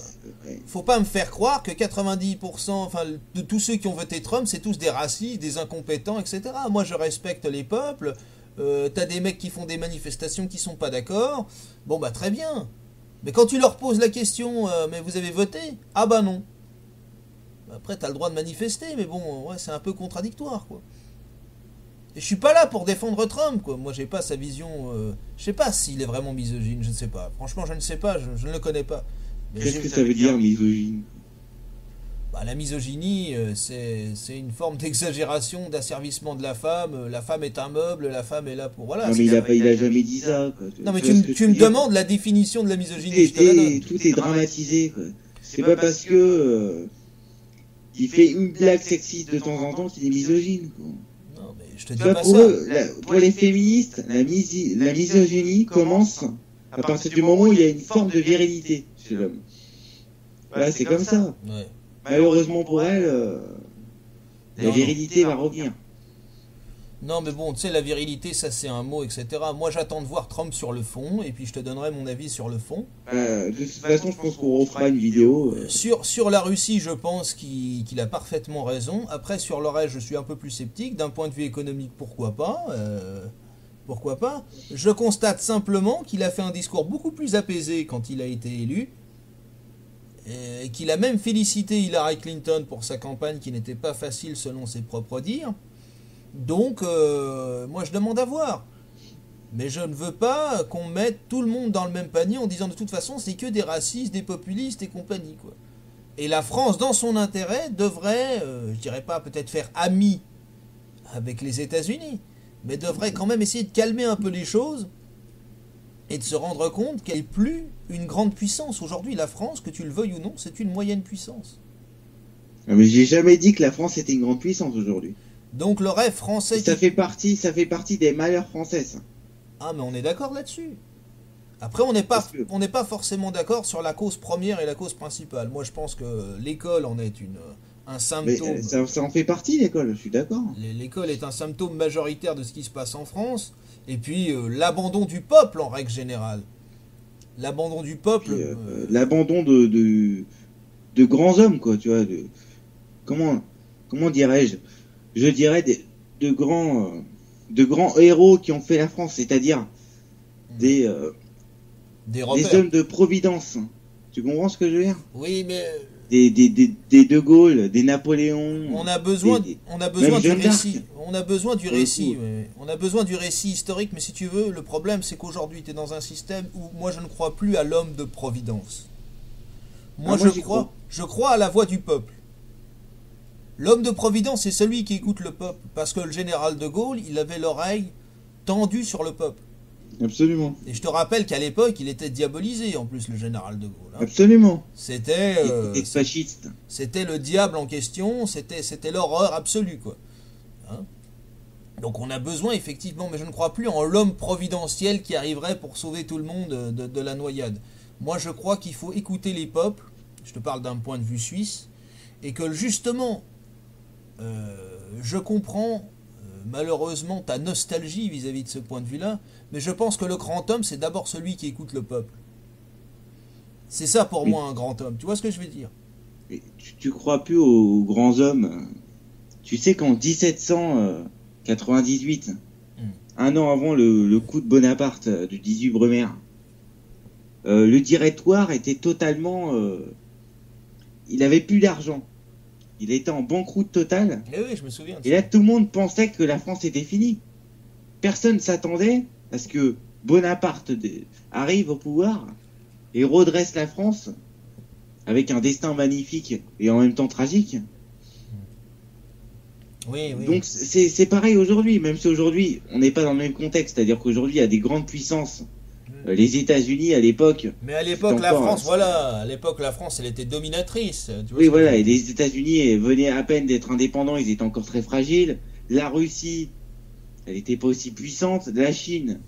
Faut pas me faire croire que 90% de tous ceux qui ont voté Trump, c'est tous des racistes, des incompétents, etc. Moi, je respecte les peuples. T'as des mecs qui font des manifestations qui sont pas d'accord. Bon, bah très bien. Mais quand tu leur poses la question, mais vous avez voté? Ah bah non. Après, t'as le droit de manifester, mais bon, ouais, c'est un peu contradictoire, quoi. Et je suis pas là pour défendre Trump, quoi. Moi, j'ai pas sa vision. Je sais pas s'il est vraiment misogyne, je ne sais pas. Franchement, je ne sais pas, je ne le connais pas. Qu'est-ce que ça veut dire, misogyne? Bah, la misogynie, c'est une forme d'exagération, d'asservissement de la femme. La femme est un meuble, la femme est là pour. Voilà. Non, mais il a jamais dit ça, quoi. Non, mais tu me demandes la définition de la misogynie. Tout est dramatisé, quoi. C'est pas parce que il fait une blague sexiste de temps en temps qu'il est misogyne, quoi. Non, mais je te dis pas pour ça. Eux, pour les féministes, la misogynie commence à partir du moment où il y a une forme de virilité chez l'homme. Voilà, c'est comme ça. Ouais. Malheureusement pour elle, la virilité va revenir. Non, mais bon, tu sais, la virilité, ça c'est un mot, etc. Moi, j'attends de voir Trump sur le fond, et puis je te donnerai mon avis sur le fond. De toute façon, je pense qu'on refera une vidéo. Sur la Russie, je pense qu'il a parfaitement raison. Après, sur le reste, je suis un peu plus sceptique. D'un point de vue économique, pourquoi pas pourquoi pas. Je constate simplement qu'il a fait un discours beaucoup plus apaisé quand il a été élu, et qu'il a même félicité Hillary Clinton pour sa campagne qui n'était pas facile selon ses propres dires. Donc, moi je demande à voir. Mais je ne veux pas qu'on mette tout le monde dans le même panier en disant de toute façon c'est que des racistes, des populistes et compagnie, quoi. Et la France, dans son intérêt, devrait, je dirais pas peut-être faire ami avec les États-Unis, mais devrait quand même essayer de calmer un peu les choses et de se rendre compte qu'elle n'est plus une grande puissance. Aujourd'hui, la France, que tu le veuilles ou non, c'est une moyenne puissance. Mais j'ai jamais dit que la France était une grande puissance aujourd'hui. Donc le rêve français... Ça fait partie des malheurs français, ça. Ah, mais on est d'accord là-dessus. Après, on n'est pas forcément d'accord sur la cause première et la cause principale. Moi, je pense que l'école en est un symptôme... Mais ça en fait partie, l'école, je suis d'accord. L'école est un symptôme majoritaire de ce qui se passe en France. Et puis, l'abandon du peuple, en règle générale. L'abandon du peuple... l'abandon de grands hommes, quoi, tu vois. Comment dirais-je? Je dirais de grands héros qui ont fait la France, c'est-à-dire des hommes de providence. Tu comprends ce que je veux dire? Oui, mais... Des De Gaulle, des Napoléon. On a besoin du récit. On a besoin du récit. Ouais. On a besoin du récit historique, mais si tu veux, le problème c'est qu'aujourd'hui tu es dans un système où moi je ne crois plus à l'homme de providence. Moi je crois à la voix du peuple. L'homme de providence c'est celui qui écoute le peuple, parce que le général de Gaulle, il avait l'oreille tendue sur le peuple. Absolument. Et je te rappelle qu'à l'époque, il était diabolisé en plus, le général de Gaulle. Hein. Absolument. C'était fasciste. C'était le diable en question, c'était l'horreur absolue, quoi. Hein? Donc on a besoin effectivement, mais je ne crois plus en l'homme providentiel qui arriverait pour sauver tout le monde de la noyade. Moi je crois qu'il faut écouter les peuples, je te parle d'un point de vue suisse, et que justement, je comprends malheureusement ta nostalgie vis-à-vis de ce point de vue-là, mais je pense que le grand homme, c'est d'abord celui qui écoute le peuple. C'est ça pour moi un grand homme, tu vois ce que je veux dire? Mais tu crois plus aux grands hommes. Tu sais qu'en 1798, un an avant le coup de Bonaparte du 18 Brumaire, le directoire était totalement... il avait plus d'argent. Il était en banqueroute totale. Et oui, je me souviens. Et là, tout le monde pensait que la France était finie. Personne ne s'attendait à ce que Bonaparte arrive au pouvoir et redresse la France avec un destin magnifique et en même temps tragique. Oui, oui. Donc c'est pareil aujourd'hui, même si aujourd'hui on n'est pas dans le même contexte, c'est-à-dire qu'aujourd'hui il y a des grandes puissances. Les États-Unis à l'époque. Mais à l'époque, la France, voilà, à l'époque, la France, elle était dominatrice. Tu vois, oui, voilà, et les États-Unis venaient à peine d'être indépendants, ils étaient encore très fragiles. La Russie, elle n'était pas aussi puissante. La Chine,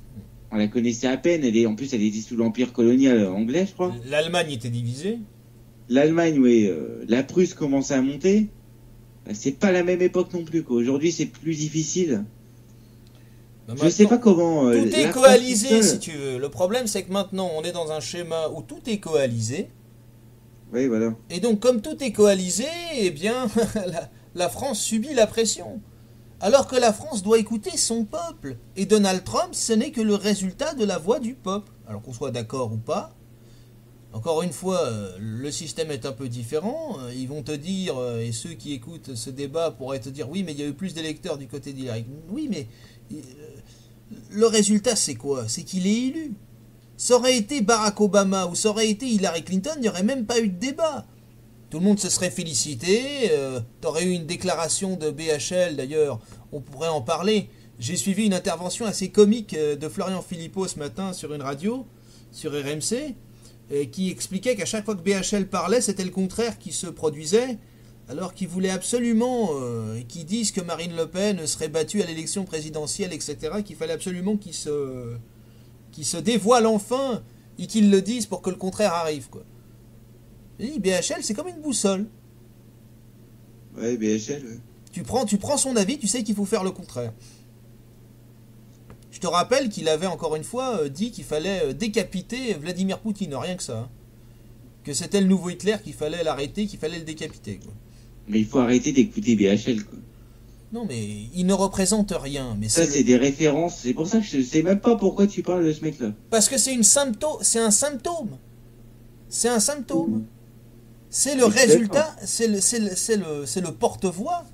on la connaissait à peine, en plus elle était sous l'empire colonial anglais, je crois. L'Allemagne était divisée. L'Allemagne, oui, la Prusse commençait à monter. C'est pas la même époque non plus, quoi. Aujourd'hui, c'est plus difficile. Je sais pas comment. Tout est coalisé, si tu veux. Le problème, c'est que maintenant, on est dans un schéma où tout est coalisé. Oui, voilà. Et donc, comme tout est coalisé, eh bien, la France subit la pression. Alors que la France doit écouter son peuple. Et Donald Trump, ce n'est que le résultat de la voix du peuple. Alors qu'on soit d'accord ou pas. Encore une fois, le système est un peu différent. Ils vont te dire, et ceux qui écoutent ce débat pourraient te dire, oui, mais il y a eu plus d'électeurs du côté d'Hillary. Oui, mais le résultat, c'est quoi? C'est qu'il est élu. Ça aurait été Barack Obama ou ça aurait été Hillary Clinton, il n'y aurait même pas eu de débat. Tout le monde se serait félicité. T'aurais eu une déclaration de BHL, d'ailleurs, on pourrait en parler. J'ai suivi une intervention assez comique de Florian Philippot ce matin sur une radio, sur RMC, qui expliquait qu'à chaque fois que BHL parlait, c'était le contraire qui se produisait, alors qu'ils voulaient absolument, qu'ils disent que Marine Le Pen serait battue à l'élection présidentielle, etc., qu'il fallait absolument qu'ils se dévoilent enfin, et qu'ils le disent pour que le contraire arrive, quoi. Et BHL, c'est comme une boussole. Ouais, BHL, ouais. Tu prends son avis, tu sais qu'il faut faire le contraire. Je te rappelle qu'il avait encore une fois dit qu'il fallait décapiter Vladimir Poutine, rien que ça. Hein. Que c'était le nouveau Hitler, qu'il fallait l'arrêter, qu'il fallait le décapiter, quoi. Mais il faut arrêter d'écouter BHL, quoi. Non, mais il ne représente rien. Mais ça, c'est des références. C'est pour ça que je sais même pas pourquoi tu parles de ce mec-là. Parce que c'est un symptôme. C'est un symptôme. C'est le résultat, c'est le porte-voix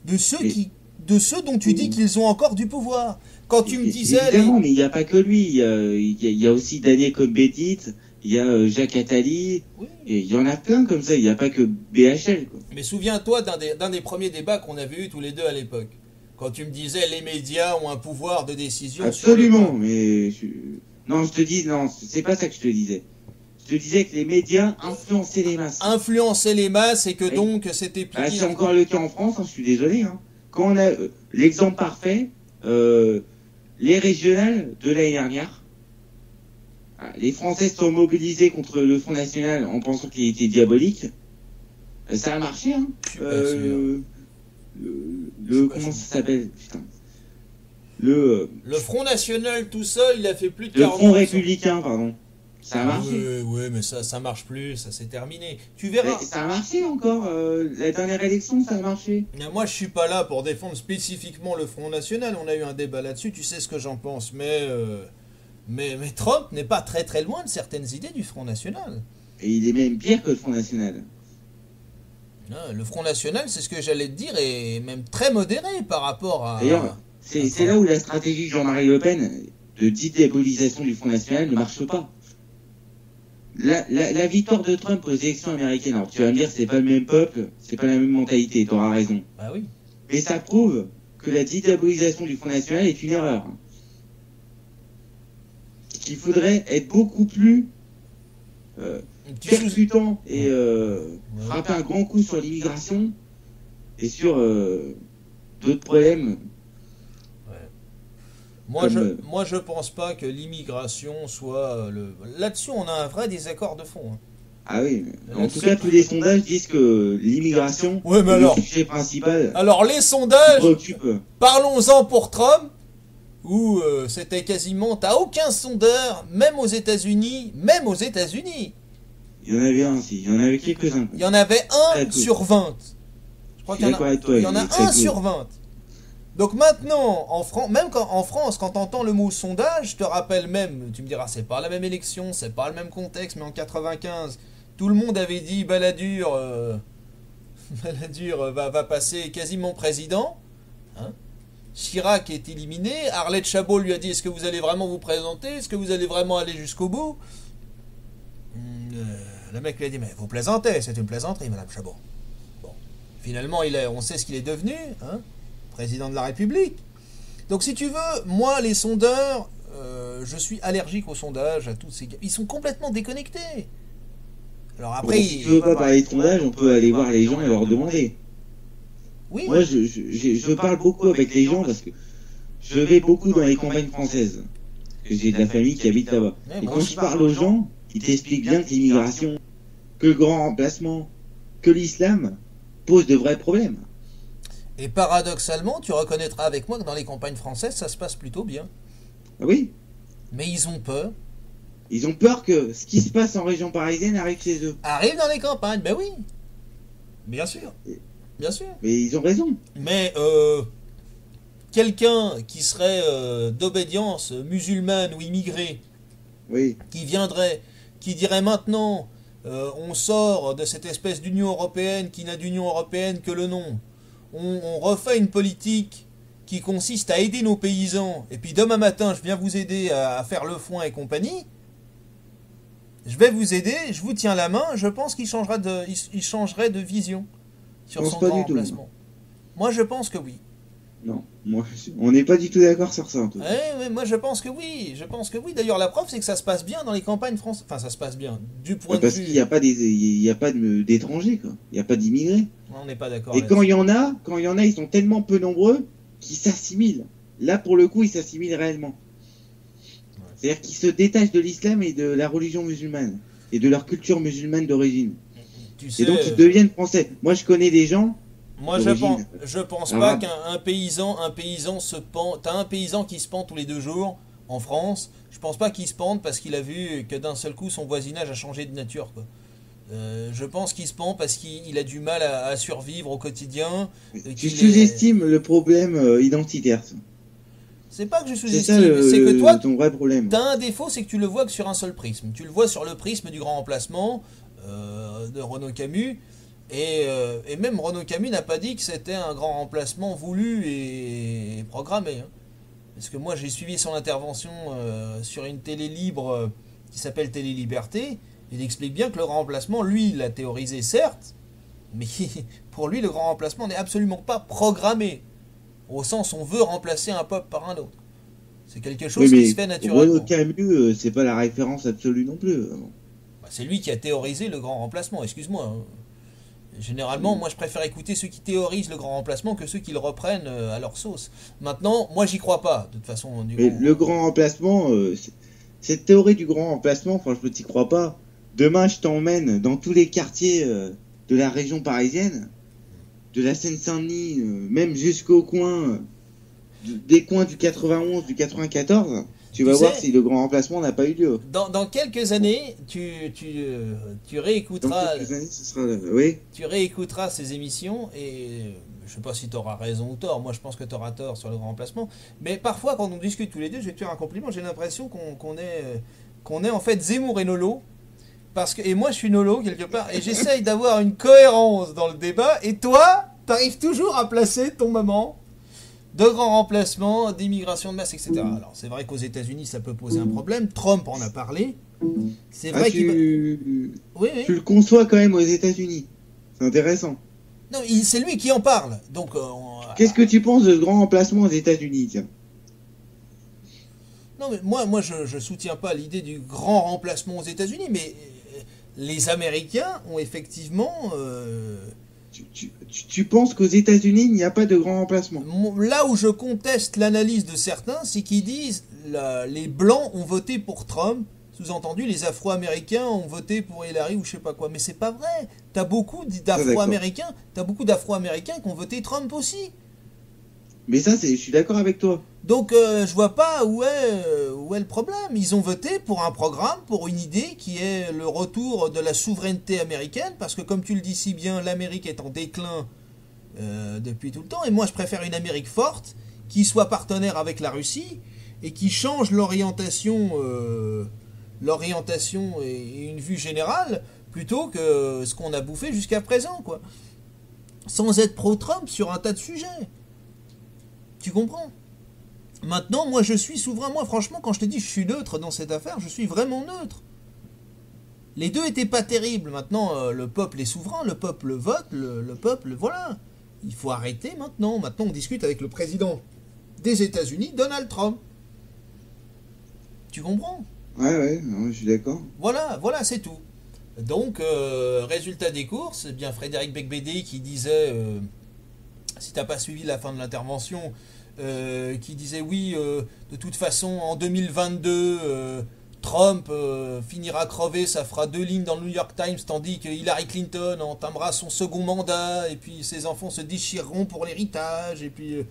de ceux dont tu dis qu'ils ont encore du pouvoir. Quand tu me disais... Évidemment, mais il n'y a pas que lui. Il y a aussi Daniel Cohn-Bendit, il y a Jacques Attali, oui. Et il y en a plein comme ça, il n'y a pas que BHL, quoi. Mais souviens-toi d'un des premiers débats qu'on avait eu tous les deux à l'époque. Quand tu me disais les médias ont un pouvoir de décision. Absolument, mais... Non, je te dis, non, c'est pas ça que je te disais. Je te disais que les médias influençaient les masses. Influençaient les masses et que donc c'était plié. Ah, c'est encore le cas en France, hein, je suis désolé. Hein. Quand on a l'exemple parfait, les régionales de l'année dernière, les Français sont mobilisés contre le Front National en pensant qu'il était diabolique. Ça a marché, hein. Comment ça s'appelle, putain. Le Front National tout seul, il a fait plus de 40%. Le Front républicain, pardon. Ça a marché. Oui, mais ça marche plus, ça s'est terminé. Tu verras. Mais ça a marché encore. La dernière élection, ça a marché. Moi, je suis pas là pour défendre spécifiquement le Front National. On a eu un débat là-dessus. Tu sais ce que j'en pense. Mais Trump n'est pas très très loin de certaines idées du Front National. Et il est même pire que le Front National. Non, le Front National, c'est ce que j'allais te dire, est même très modéré par rapport à... D'ailleurs, c'est là où la stratégie de Jean-Marie Le Pen de diabolisation du Front National ne marche pas. La victoire de Trump aux élections américaines, alors tu vas me dire c'est pas le même peuple, c'est pas la même mentalité, t'auras raison. Bah oui. Mais ça prouve que la diabolisation du Front National est une erreur. Qu'il faudrait être beaucoup plus percutant et frapper un grand coup sur l'immigration et sur d'autres problèmes. Moi, je pense pas que l'immigration soit... Là-dessus, on a un vrai désaccord de fond. Hein. Ah oui, en tout cas, tous les sondages disent que l'immigration est le sujet principal. Alors, les sondages, parlons-en pour Trump, où c'était quasiment... T'as aucun sondeur, même aux États-Unis. Il y en avait un, si. Il y en avait quelques-uns. Il y en avait un sur 20. Je crois qu'il y en a un sur 20. Donc maintenant, même en France, quand tu entends le mot sondage, je te rappelle même, tu me diras, c'est pas la même élection, c'est pas le même contexte, mais en 95, tout le monde avait dit Balladur va passer quasiment président. Hein. Chirac est éliminé. Arlette Chabot lui a dit, est-ce que vous allez vraiment vous présenter? Est-ce que vous allez vraiment aller jusqu'au bout? Le mec lui a dit, mais vous plaisantez, c'est une plaisanterie, Madame Chabot. Bon. Finalement, on sait ce qu'il est devenu, hein. président de la République. Donc si tu veux, moi les sondeurs, je suis allergique aux sondages, à tous ces gars. Ils sont complètement déconnectés. Alors après... Bon, si tu veux pas parler de sondage, on peut aller voir les gens et leur demander. Oui, Moi, je parle beaucoup avec les gens parce que je vais beaucoup dans les campagnes françaises. Parce que j'ai de la famille qui habite là-bas. Ouais, Et moi quand aussi. je parle aux gens, ils t'expliquent bien que l'immigration, que le grand remplacement, que l'islam pose de vrais problèmes. Et paradoxalement, tu reconnaîtras avec moi que dans les campagnes françaises, ça se passe plutôt bien. Ah oui, Mais ils ont peur. ils ont peur que ce qui se passe en région parisienne arrive chez eux. Arrive dans les campagnes, ben oui. Bien sûr. Bien sûr. Mais ils ont raison. Mais quelqu'un qui serait d'obédience musulmane ou immigré, Oui, qui viendrait, qui dirait maintenant, on sort de cette espèce d'Union européenne qui n'a d'Union européenne que le nom, on refait une politique qui consiste à aider nos paysans, et puis demain matin je viens vous aider à faire le foin et compagnie, je vais vous aider, je vous tiens la main, je pense qu'il il changerait de vision sur Je pense son pas grand du tout. remplacement. Moi je pense que oui. non. Moi, on n'est pas du tout d'accord sur ça. En tout cas. Ouais, moi je pense que oui, D'ailleurs la preuve c'est que ça se passe bien dans les campagnes françaises. Enfin ça se passe bien, du point de Parce vue... qu'il n'y a pas d'étrangers, quoi. Il n'y a pas d'immigrés. On n'est pas d'accord Et là-dessus. quand il y en a, ils sont tellement peu nombreux qu'ils s'assimilent. Là, pour le coup, ils s'assimilent réellement. C'est-à-dire qu'ils se détachent de l'islam et de la religion musulmane et de leur culture musulmane d'origine. Tu sais, Et donc ils deviennent français. Moi, je connais des gens. moi d'origine je pense pas arabe. qu'un paysan se pend. T'as un paysan qui se pend tous les 2 jours en France. Je pense pas qu'il se pende parce qu'il a vu que d'un seul coup son voisinage a changé de nature, quoi. Je pense qu'il se pend parce qu'il a du mal à survivre au quotidien. Tu qu'il sous-estimes le problème identitaire. Ça. C'est pas que je C'est ça sous-estime, c'est que toi, ton vrai problème. t'as un défaut, c'est que tu le vois que sur un seul prisme. Tu le vois sur le prisme du grand remplacement de Renaud Camus. Et même Renaud Camus n'a pas dit que c'était un grand remplacement voulu et programmé. Hein. Parce que moi j'ai suivi son intervention sur une télé libre qui s'appelle Télé Liberté. Il explique bien que le grand remplacement, lui, il l'a théorisé certes, mais pour lui le grand remplacement n'est absolument pas programmé. Au sens on veut remplacer un peuple par un autre. C'est quelque chose qui se fait naturellement. Renaud Camus, c'est pas la référence absolue non plus. Bah, c'est lui qui a théorisé le grand remplacement, excuse-moi. Hein. Généralement, moi je préfère écouter ceux qui théorisent le grand remplacement que ceux qui le reprennent à leur sauce. Maintenant, moi j'y crois pas, de toute façon. Mais le grand remplacement, cette théorie du grand remplacement, enfin je t'y crois pas. Demain, je t'emmène dans tous les quartiers de la région parisienne, de la Seine-Saint-Denis, même jusqu'au coin, des coins du 91, du 94. Tu vas voir si le grand remplacement n'a pas eu lieu. Dans quelques années, tu réécouteras, Dans quelques années, ce sera... Oui. tu réécouteras ces émissions et je sais pas si tu auras raison ou tort. Moi, je pense que tu auras tort sur le grand remplacement. Mais parfois, quand on discute tous les deux, je vais te faire un compliment. J'ai l'impression qu'on est en fait Zemmour et Nolo. Et moi, je suis Nolo quelque part et j'essaye d'avoir une cohérence dans le débat. Et toi, t'arrives toujours à placer ton moment de grand remplacement, d'immigration de masse, etc. Alors, c'est vrai qu'aux États-Unis, ça peut poser un problème. Trump en a parlé. C'est vrai tu Oui. le conçois quand même aux États-Unis. C'est intéressant. Non, c'est lui qui en parle. Donc, Qu'est-ce que tu penses de ce grand remplacement aux États-Unis, tiens? Non, mais moi, je soutiens pas l'idée du grand remplacement aux États-Unis, mais les Américains ont effectivement. Tu penses qu'aux États-Unis, il n'y a pas de grand remplacement? Là où je conteste l'analyse de certains, c'est qu'ils disent les Blancs ont voté pour Trump, sous-entendu les Afro-Américains ont voté pour Hillary ou je sais pas quoi. Mais c'est pas vrai. T'as beaucoup d'Afro-Américains, qui ont voté Trump aussi. Mais ça, je suis d'accord avec toi. Donc je vois pas où est le problème. Ils ont voté pour un programme, pour une idée qui est le retour de la souveraineté américaine, parce que comme tu le dis si bien, l'Amérique est en déclin depuis tout le temps, et moi je préfère une Amérique forte, qui soit partenaire avec la Russie, et qui change l'orientation et une vue générale, plutôt que ce qu'on a bouffé jusqu'à présent, quoi. Sans être pro-Trump sur un tas de sujets. Tu comprends ? Maintenant, moi je suis souverain. Moi franchement, quand je te dis je suis neutre dans cette affaire, je suis vraiment neutre. Les deux étaient pas terribles. Maintenant, le peuple est souverain, le peuple vote, le peuple, voilà. Il faut arrêter maintenant. Maintenant, on discute avec le président des États-Unis, Donald Trump. Tu comprends? Ouais, non, je suis d'accord. Voilà, c'est tout. Donc, résultat des courses, eh bien Frédéric Becbédé qui disait, si t'as pas suivi la fin de l'intervention, qui disait oui, de toute façon, en 2022, Trump finira crevé, ça fera 2 lignes dans le New York Times, tandis que Hillary Clinton entamera son second mandat, et puis ses enfants se déchireront pour l'héritage, et puis...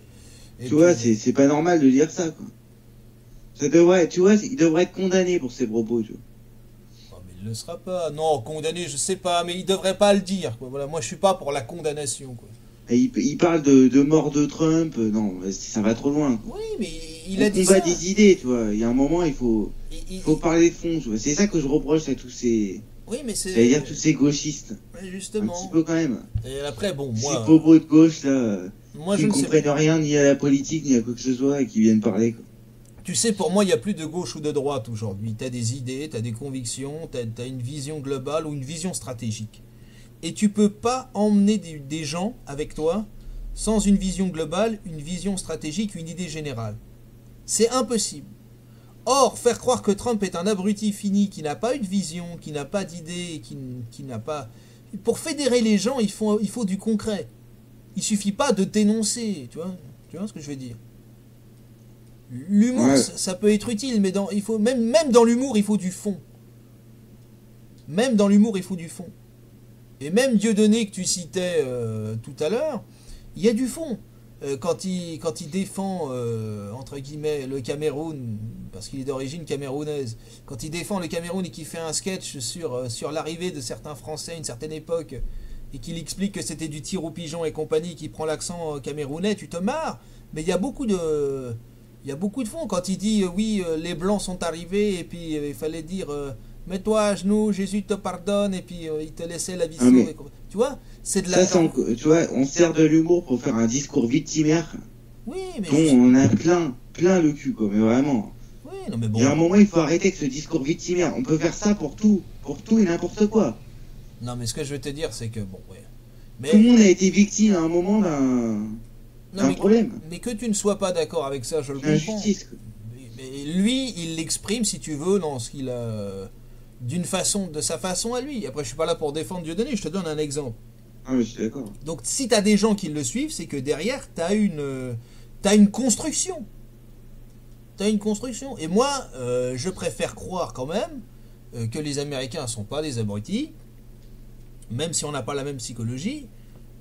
tu vois, c'est pas normal de dire ça, quoi. Ça devrait, tu vois, il devrait être condamné pour ses propos, tu vois. Oh, mais il ne le sera pas. Non, condamné, je sais pas, mais il devrait pas le dire, quoi. Voilà, moi je suis pas pour la condamnation, quoi. Et il parle de mort de Trump, non, ça va trop loin, quoi. Oui, mais il a dit combat ça. des idées, tu vois. Il y a un moment, il faut parler de fond, tu vois. C'est ça que je reproche à tous ces... Oui, mais c'est... J'allais dire tous ces gauchistes. Ouais, justement. Un petit peu quand même. Et après, bon, Ces moi... bobos de gauche, là, moi qui je ne ne sais comprennent pas. rien ni à la politique, ni à quoi que ce soit, et qui viennent parler, quoi. Tu sais, pour moi, il n'y a plus de gauche ou de droite aujourd'hui. Tu as des idées, tu as des convictions, tu as une vision globale ou une vision stratégique. Et tu peux pas emmener des gens avec toi sans une vision globale, une vision stratégique, une idée générale. C'est impossible. Or, faire croire que Trump est un abruti fini, qui n'a pas eu de vision, qui n'a pas d'idée, qui n'a pas... Pour fédérer les gens, il faut du concret. Il suffit pas de dénoncer, tu vois ce que je veux dire. L'humour, Ouais. ça peut être utile, mais même dans l'humour, il faut du fond. Même dans l'humour, il faut du fond. Et même Dieudonné que tu citais tout à l'heure, il y a du fond. Quand il défend, entre guillemets, le Cameroun, parce qu'il est d'origine camerounaise, quand il défend le Cameroun et qu'il fait un sketch sur l'arrivée de certains Français à une certaine époque, et qu'il explique que c'était du tir au pigeon et compagnie, qui prend l'accent camerounais, tu te marres. Mais il y a beaucoup de fond. Quand il dit oui, les Blancs sont arrivés, et puis il fallait dire mets-toi à genoux, Jésus te pardonne, et puis il te laissait la vie sauve. mais- Tu vois, c'est de la... Ça, tu vois, on sert de l'humour pour faire un discours victimaire, Oui, mais... dont on a plein le cul, quoi, mais vraiment. Oui, non, mais Il y a un bon... moment, il faut arrêter avec ce discours victimaire. On peut faire ça pour tout et n'importe quoi. Non, mais ce que je veux te dire, c'est que... Bon, ouais. Mais... Tout le monde a été victime à un moment Non, d'un mais, problème, mais que tu ne sois pas d'accord avec ça, je le d'une comprends. injustice, quoi. Mais lui, il l'exprime, si tu veux, dans ce qu'il a... de sa façon à lui. Après, je suis pas là pour défendre Dieudonné, je te donne un exemple. Ah, mais je suis d'accord. Donc, si tu as des gens qui le suivent, c'est que derrière, tu as une construction. Tu as une construction. Et moi, je préfère croire quand même que les Américains ne sont pas des abrutis, même si on n'a pas la même psychologie.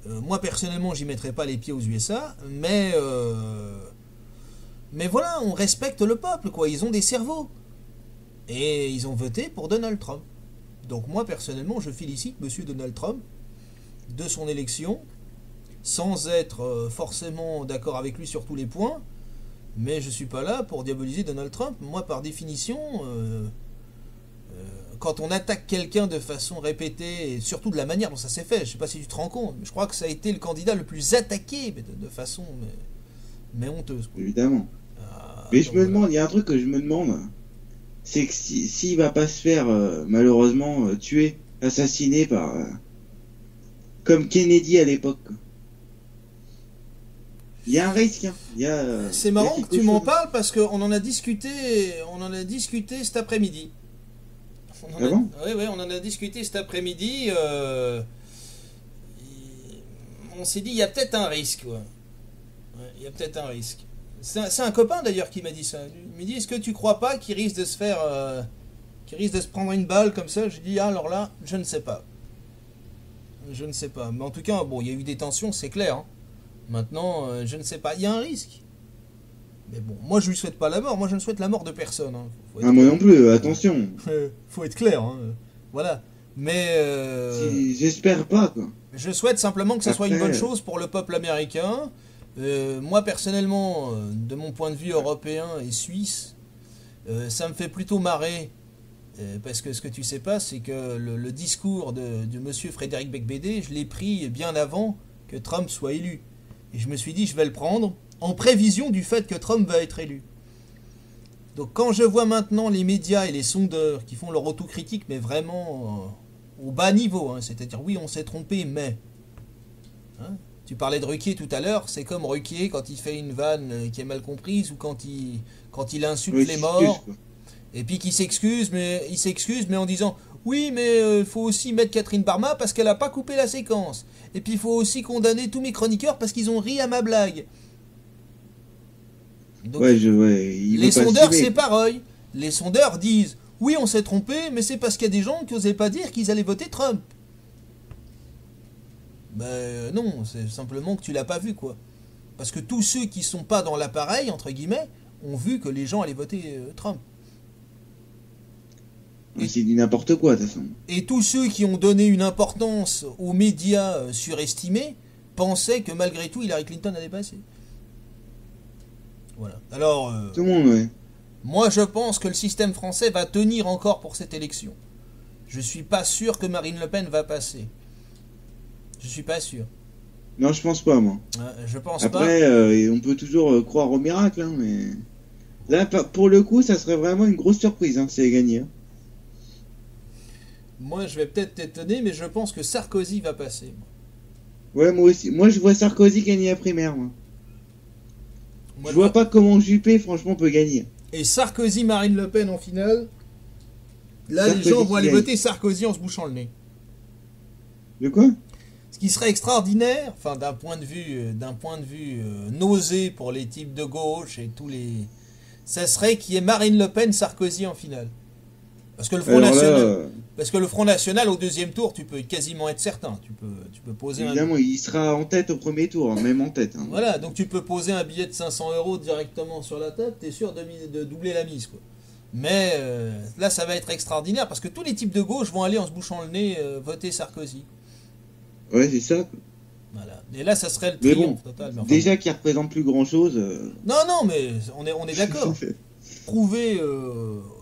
Moi, personnellement, j'y mettrais pas les pieds aux USA, mais voilà, on respecte le peuple, quoi. Ils ont des cerveaux. Et ils ont voté pour Donald Trump. Donc moi, personnellement, je félicite Monsieur Donald Trump de son élection, sans être forcément d'accord avec lui sur tous les points, mais je suis pas là pour diaboliser Donald Trump. Moi, par définition, quand on attaque quelqu'un de façon répétée, et surtout de la manière dont ça s'est fait, je sais pas si tu te rends compte, mais je crois que ça a été le candidat le plus attaqué, mais de façon mais honteuse, quoi. Évidemment. Mais je Donc, me voilà. demande, il y a un truc que je me demande, c'est que s'il va pas se faire malheureusement tuer, assassiner par comme Kennedy à l'époque, quoi. Il y a un risque, hein. C'est il y a marrant que quelque tu m'en chose. parles parce qu'on en a discuté cet après-midi. Ah bon? Oui, on en a discuté cet après-midi. On s'est dit, il y a peut-être un risque. Ouais. Ouais, il y a peut-être un risque. C'est un copain d'ailleurs qui m'a dit ça. Il m'a dit, est-ce que tu crois pas qu'il risque de se faire... qu'il risque de se prendre une balle comme ça? J'ai dit, ah, alors là, je ne sais pas. Je ne sais pas. Mais en tout cas, bon, il y a eu des tensions, c'est clair. Hein. Maintenant, je ne sais pas. Il y a un risque. Mais bon, moi je lui souhaite pas la mort. Moi je ne souhaite la mort de personne. Hein. Faut être Ah, moi clair. non plus, attention. Faut être clair. Hein. Voilà. Mais J'espère pas, quoi. je souhaite simplement que ce soit une Après, bonne chose pour le peuple américain. Moi personnellement, de mon point de vue européen et suisse, ça me fait plutôt marrer. Parce que ce que tu sais pas, c'est que le discours de monsieur Frédéric Becbédé, je l'ai pris bien avant que Trump soit élu. Et je me suis dit, je vais le prendre en prévision du fait que Trump va être élu. Donc quand je vois maintenant les médias et les sondeurs qui font leur autocritique, mais vraiment au bas niveau, hein, c'est-à-dire oui, on s'est trompé, mais... Hein, Tu parlais de Ruquier tout à l'heure, c'est comme Ruquier quand il fait une vanne qui est mal comprise ou quand il insulte les morts. Et puis qu'il s'excuse, mais il s'excuse, mais en disant oui, mais il faut aussi mettre Catherine Barma parce qu'elle a pas coupé la séquence. Et puis il faut aussi condamner tous mes chroniqueurs parce qu'ils ont ri à ma blague. Donc, les sondeurs, c'est pareil. Les sondeurs disent oui, on s'est trompé, mais c'est parce qu'il y a des gens qui n'osaient pas dire qu'ils allaient voter Trump. Ben non, c'est simplement que tu l'as pas vu, quoi. Parce que tous ceux qui sont pas dans l'appareil, entre guillemets, ont vu que les gens allaient voter Trump. C'est du n'importe quoi, de toute façon. Et tous ceux qui ont donné une importance aux médias surestimés pensaient que malgré tout, Hillary Clinton allait passer. Voilà. Alors, tout le monde, ouais. Moi, je pense que le système français va tenir encore pour cette élection. Je suis pas sûr que Marine Le Pen va passer. Je suis pas sûr. Non, je pense pas, moi. Je pense Après, pas. On peut toujours croire au miracle, hein, mais là, pour le coup, ça serait vraiment une grosse surprise, hein, si elle gagnait. Hein. Moi, je vais peut-être t'étonner, mais je pense que Sarkozy va passer. Ouais, moi aussi. Moi, je vois Sarkozy gagner la primaire, moi. Je vois pas comment Juppé, franchement, peut gagner. Et Sarkozy, Marine Le Pen en finale. Là, Sarkozy, les gens vont aller voter Sarkozy en se bouchant le nez. De quoi ? Ce qui serait extraordinaire, enfin d'un point de vue nausée pour les types de gauche et tous les, ça serait qu'il y ait Marine Le Pen, Sarkozy en finale. Parce que le Front National, au deuxième tour, tu peux quasiment être certain. Tu peux poser. Évidemment, il sera en tête au premier tour, même en tête. Hein. Voilà, donc tu peux poser un billet de 500 € directement sur la table. T'es sûr de doubler la mise, quoi. Mais là, ça va être extraordinaire parce que tous les types de gauche vont aller en se bouchant le nez voter Sarkozy. Ouais, c'est ça. Voilà. Et là, ça serait le triomphe total. Mais enfin, déjà qu'il représente plus grand-chose. Non, mais on est d'accord. Trouver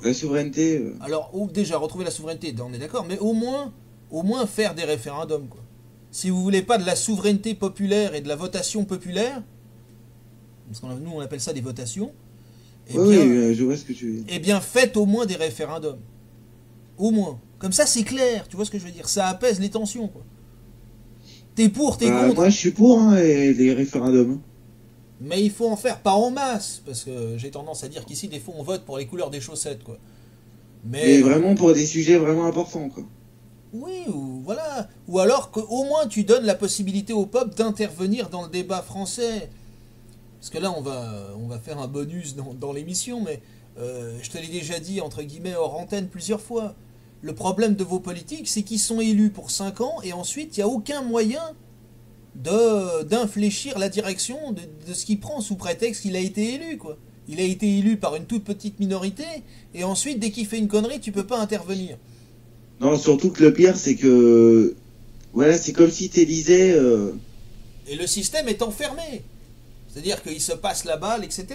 la souveraineté. Alors, déjà, retrouver la souveraineté, on est d'accord, mais au moins faire des référendums, quoi. Si vous voulez pas de la souveraineté populaire et de la votation populaire, parce que nous, on appelle ça des votations, oui, je vois ce que tu veux dire. Eh bien, faites au moins des référendums. Au moins. Comme ça, c'est clair, tu vois ce que je veux dire. Ça apaise les tensions, quoi. T'es pour, t'es contre. Moi, je suis pour les référendums. Mais il faut en faire, pas en masse, parce que j'ai tendance à dire qu'ici, des fois, on vote pour les couleurs des chaussettes, quoi. Mais vraiment pour des sujets vraiment importants, quoi. Oui, voilà. Ou alors qu'au moins tu donnes la possibilité au peuple d'intervenir dans le débat français. Parce que là, on va faire un bonus dans l'émission, mais je te l'ai déjà dit, entre guillemets, hors antenne plusieurs fois. Le problème de vos politiques, c'est qu'ils sont élus pour 5 ans, et ensuite, il n'y a aucun moyen d'infléchir la direction de ce qu'il prend sous prétexte qu'il a été élu, quoi. Il a été élu par une toute petite minorité, et ensuite, dès qu'il fait une connerie, tu peux pas intervenir. Non, surtout que le pire, c'est que... Voilà, c'est comme si t'élisais... Et le système est enfermé. C'est-à-dire qu'il se passe la balle, etc.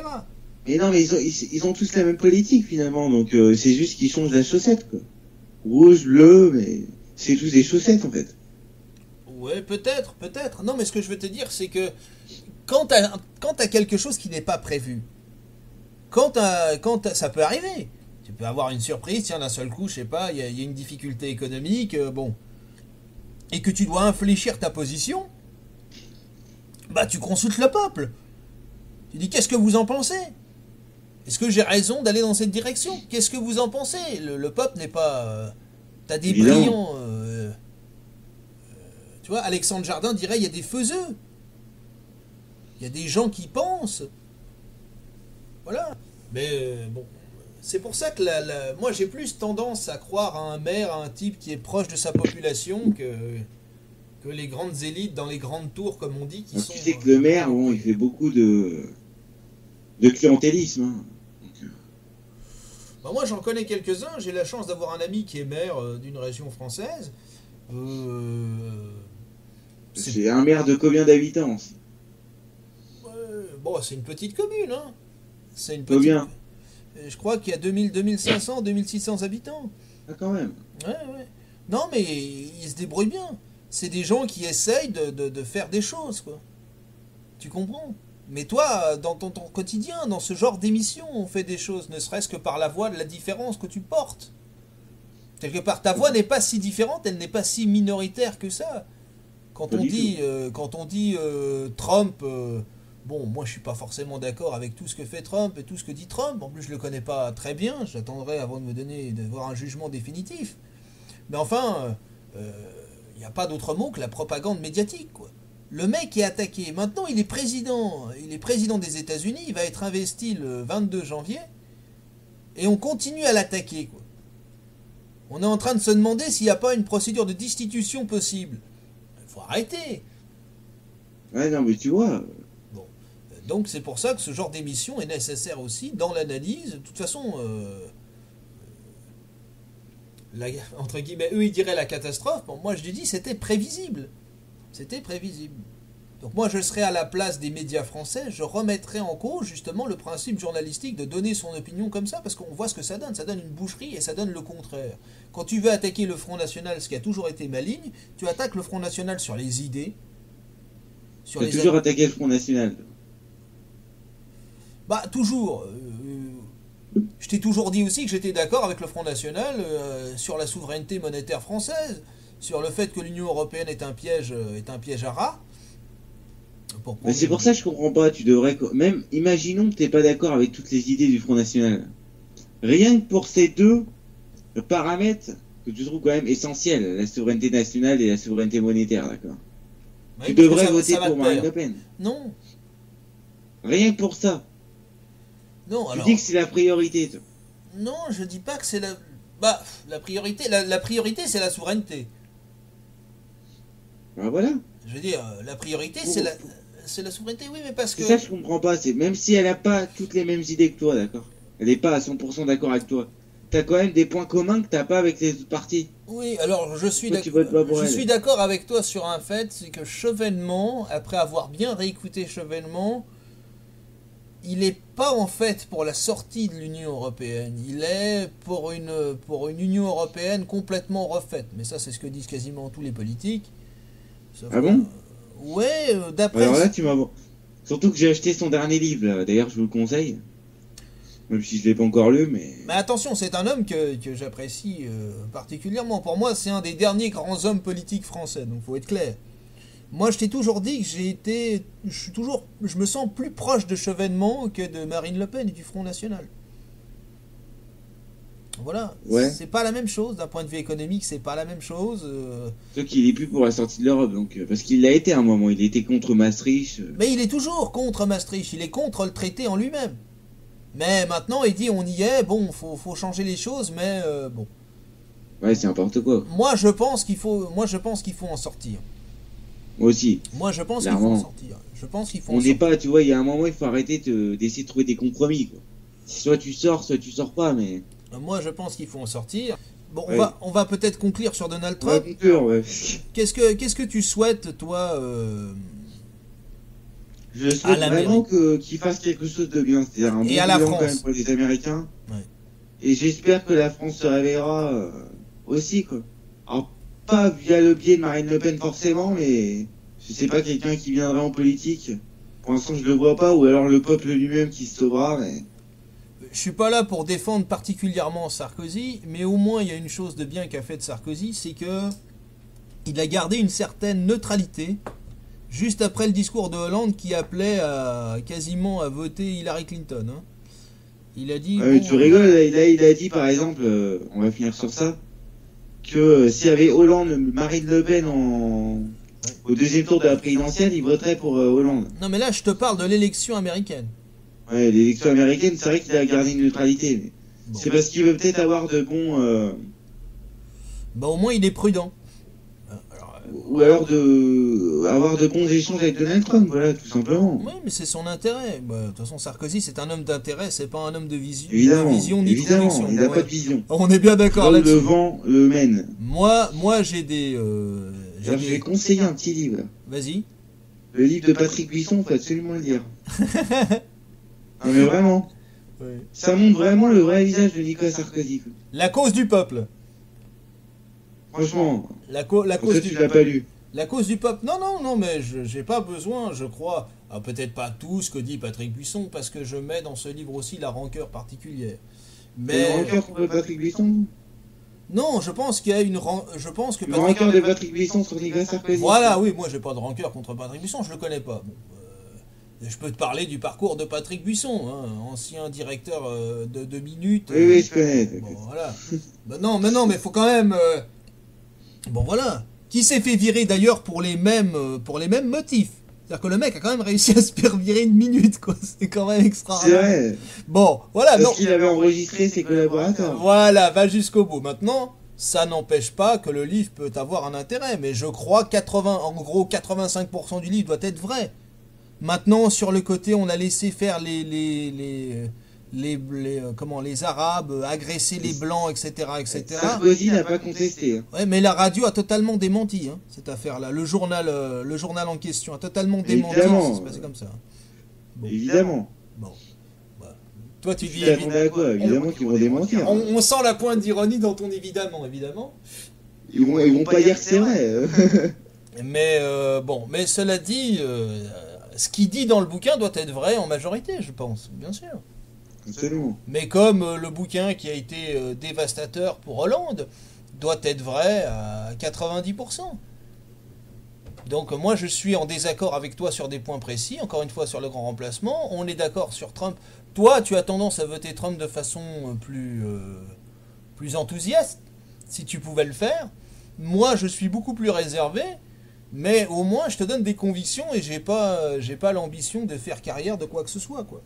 Mais non, mais ils ont tous la même politique, finalement, donc c'est juste qu'ils changent la chaussette, quoi. Rouge, bleu, mais c'est tous des chaussettes, en fait. Ouais, peut-être. Non, mais ce que je veux te dire, c'est que quand t'as quelque chose qui n'est pas prévu, ça peut arriver. Tu peux avoir une surprise, tiens, d'un seul coup, je sais pas, il y a une difficulté économique, bon, et que tu dois infléchir ta position, bah tu consultes le peuple. Tu dis, qu'est-ce que vous en pensez ? Est-ce que j'ai raison d'aller dans cette direction ? Qu'est-ce que vous en pensez ? Le peuple n'est pas... t'as des brillants... tu vois, Alexandre Jardin dirait, il y a des faiseux. Il y a des gens qui pensent. Voilà. Mais bon... C'est pour ça que moi j'ai plus tendance à croire à un maire, à un type qui est proche de sa population que les grandes élites dans les grandes tours, comme on dit, qui sont... Tu sais que le maire, bon, il fait beaucoup de clientélisme. Hein. Bah moi j'en connais quelques-uns, j'ai la chance d'avoir un ami qui est maire d'une région française. C'est un maire de combien d'habitants aussi ? Bon, c'est une petite commune, hein. C'est une petite... Combien ? Je crois qu'il y a 2500, 2600 habitants. Ah, quand même. Ouais. Non, mais ils se débrouillent bien. C'est des gens qui essayent de faire des choses, quoi. Tu comprends ? Mais toi, dans ton quotidien, dans ce genre d'émission, on fait des choses, ne serait-ce que par la voix de la différence que tu portes. Quelque part, ta voix n'est pas si différente, elle n'est pas si minoritaire que ça. Quand Pas on du dit, Trump, bon, moi je suis pas forcément d'accord avec tout ce que fait Trump et tout ce que dit Trump. En plus, je le connais pas très bien. J'attendrai avant de voir un jugement définitif. Mais enfin, il n'y a pas d'autre mot que la propagande médiatique, quoi. Le mec est attaqué. Maintenant, il est président. Il est président des États-Unis. Il va être investi le 22 janvier. Et on continue à l'attaquer, quoi. On est en train de se demander s'il n'y a pas une procédure de destitution possible. Il faut arrêter. Ouais, non, mais tu vois. Bon. Donc c'est pour ça que ce genre d'émission est nécessaire aussi dans l'analyse. De toute façon, entre guillemets, eux ils diraient la catastrophe. Bon, moi je dis c'était prévisible. C'était prévisible. Donc moi je serais à la place des médias français, je remettrais en cause justement le principe journalistique de donner son opinion comme ça, parce qu'on voit ce que ça donne une boucherie et ça donne le contraire. Quand tu veux attaquer le Front National, ce qui a toujours été ma ligne, tu attaques le Front National sur les idées, sur T'as les... toujours attaqué le Front National. Bah toujours. Je t'ai toujours dit aussi que j'étais d'accord avec le Front National sur la souveraineté monétaire française, sur le fait que l'Union européenne est un piège à rats. Mais c'est pour ça que je comprends pas. Tu devrais même, imaginons que t'es pas d'accord avec toutes les idées du Front National. Rien que pour ces deux paramètres que tu trouves quand même essentiels, la souveraineté nationale et la souveraineté monétaire, d'accord. Ouais, tu devrais ça voter va pour te Marine plaire. Le Pen. Non. Rien que pour ça. Non, Tu alors. dis que c'est la priorité, toi. Non, je dis pas que c'est la. Bah, la priorité. La priorité, c'est la souveraineté. Ben voilà. Je veux dire, la priorité, c'est la souveraineté, oui, mais parce que. C'est ça que je comprends pas. C'est même si elle a pas toutes les mêmes idées que toi, d'accord. Elle est pas à 100% d'accord avec toi. T'as quand même des points communs que t'as pas avec les autres partis. Oui, alors je suis Pourquoi tu votes pas pour je elle suis d'accord avec toi sur un fait, c'est que Chevènement, après avoir bien réécouté Chevènement, il n'est pas en fait pour la sortie de l'Union européenne, il est pour une Union européenne complètement refaite. Mais ça, c'est ce que disent quasiment tous les politiques. Sauf Ah bon ouais, d'après. Alors là, tu m'as... Surtout que j'ai acheté son dernier livre, là. D'ailleurs, je vous le conseille. Même si je l'ai pas encore lu, mais... Mais attention, c'est un homme que j'apprécie particulièrement. Pour moi, c'est un des derniers grands hommes politiques français, donc faut être clair. Moi, je t'ai toujours dit que je me sens plus proche de Chevènement que de Marine Le Pen et du Front National. Voilà, Ouais. c'est pas la même chose d'un point de vue économique, c'est pas la même chose. Sauf qu'il est plus pour la sortie de l'Europe, donc... parce qu'il l'a été à un moment, il était contre Maastricht. Mais il est toujours contre Maastricht, il est contre le traité en lui-même. Mais maintenant, il dit on y est, bon, faut changer les choses, mais bon. Ouais, c'est n'importe quoi. Moi, je pense qu'il faut en sortir. Moi aussi. Moi, je pense qu'il faut Clairement. en sortir. Je pense qu'il faut en On n'est sortir. pas, tu vois, il y a un moment, il faut arrêter d'essayer de trouver des compromis, quoi. Soit tu sors pas, mais... Moi, je pense qu'il faut en sortir. Bon, Ouais. on va peut-être conclure sur Donald On va Trump. conclure, ouais. Qu'est-ce que tu souhaites, toi Je À souhaite l'Amérique. vraiment qu'il fasse quelque chose de bien, c'est-à-dire un bon Et à la bilan quand France. même pour les Américains. Ouais. Et j'espère que la France se réveillera aussi, quoi. Alors, pas via le biais de Marine Le Pen forcément, mais je sais pas, quelqu'un qui viendrait en politique. Pour l'instant, je le vois pas, ou alors le peuple lui-même qui se sauvera, mais... Je suis pas là pour défendre particulièrement Sarkozy, mais au moins il y a une chose de bien qu'a fait Sarkozy, c'est que il a gardé une certaine neutralité juste après le discours de Hollande qui appelait quasiment à voter Hillary Clinton. Hein. Il a dit. Ah, mais bon, tu rigoles, là, il a dit par exemple, on va finir sur ça, que s'il y avait Hollande, Marine Le Pen au deuxième tour de la présidentielle, il voterait pour Hollande. Non mais là je te parle de l'élection américaine. Ouais, l'élection américaine, c'est vrai qu'il a gardé une neutralité. Mais Bon. c'est parce qu'il veut peut-être avoir de bons... Bah au moins il est prudent. ou alors avoir de bons échanges avec Donald Trump, voilà, tout simplement. Oui, mais c'est son intérêt. Bah, de toute façon, Sarkozy, c'est un homme d'intérêt, c'est pas un homme de Évidemment, vision ni de évidemment, conviction. il n'a Ouais. pas de vision. On est bien d'accord Là où le là-dessus. vent le mène. Moi, j'ai des. Je vais conseiller un petit livre. Vas-y. Le livre de Patrick Buisson, faut absolument le lire. Non mais vraiment, Ouais. ça montre vraiment le vrai visage de Nicolas Sarkozy. Quoi. La cause du peuple. Franchement, La pour cause ça du tu l'as pas lu. La cause du peuple. Non, mais j'ai pas besoin, je crois. Ah, peut-être pas tout ce que dit Patrick Buisson, parce que je mets dans ce livre aussi la rancœur particulière. Mais Mais. rancœur contre Patrick Buisson. Non, je pense qu'il y a je pense que Le rancœur de Patrick Buisson sur Nicolas Sarkozy. Voilà, oui, moi j'ai pas de rancœur contre Patrick Buisson, je le connais pas. Bon, je peux te parler du parcours de Patrick Buisson, hein, ancien directeur de Minutes. Oui, je connais. Bon, voilà. Mais non, mais faut quand même. Bon, voilà. Qui s'est fait virer d'ailleurs pour les mêmes motifs. C'est-à-dire que le mec a quand même réussi à se faire virer une minute, quoi. C'est quand même extraordinaire. C'est vrai. Bon, voilà. Parce qu'il avait enregistré ses collaborateurs. Voilà, va jusqu'au bout. Maintenant, ça n'empêche pas que le livre peut avoir un intérêt, mais je crois 85% du livre doit être vrai. Maintenant, sur le côté, on a laissé faire les Arabes, agresser les Blancs, etc. Sarkozy n'a pas contesté. Ouais, mais la radio a totalement démenti, hein, cette affaire-là. Le journal en question a totalement démenti. Évidemment. C'est passé comme ça. Bon. Évidemment. Bon. Bah. Toi, tu dis. À quoi évidemment qu'ils vont démentir. On sent la pointe d'ironie dans ton évidemment. Ils vont pas dire que c'est vrai. Mais mais cela dit, ce qu'il dit dans le bouquin doit être vrai en majorité, je pense, bien sûr. Absolument. Mais comme le bouquin qui a été dévastateur pour Hollande doit être vrai à 90%. Donc moi je suis en désaccord avec toi sur des points précis, encore une fois sur le grand remplacement, on est d'accord sur Trump. Toi tu as tendance à voter Trump de façon plus enthousiaste, si tu pouvais le faire. Moi je suis beaucoup plus réservé, mais au moins je te donne des convictions et j'ai pas l'ambition de faire carrière de quoi que ce soit, quoi.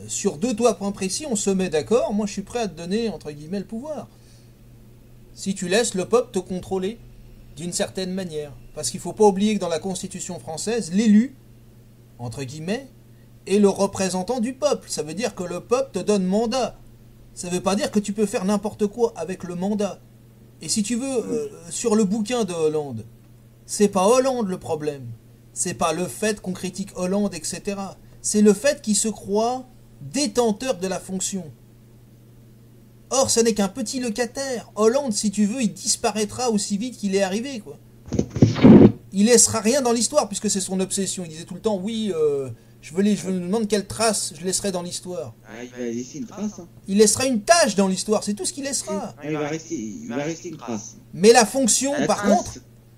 Sur 2-3 points précis, on se met d'accord. Moi, je suis prêt à te donner, entre guillemets, le pouvoir. Si tu laisses le peuple te contrôler d'une certaine manière. Parce qu'il ne faut pas oublier que dans la Constitution française, l'élu, entre guillemets, est le représentant du peuple. Ça veut dire que le peuple te donne mandat. Ça ne veut pas dire que tu peux faire n'importe quoi avec le mandat. Et si tu veux, sur le bouquin de Hollande, c'est pas Hollande le problème. C'est pas le fait qu'on critique Hollande, etc. C'est le fait qu'il se croit détenteur de la fonction. Or, ce n'est qu'un petit locataire. Hollande, si tu veux, il disparaîtra aussi vite qu'il est arrivé, quoi. Il laissera rien dans l'histoire, puisque c'est son obsession. Il disait tout le temps, oui, je me demande quelle trace je laisserai dans l'histoire. Ah, il va laisser une trace. Hein. Il laissera une tache dans l'histoire, c'est tout ce qu'il laissera. Ah, il va rester une trace. Mais la fonction, par contre...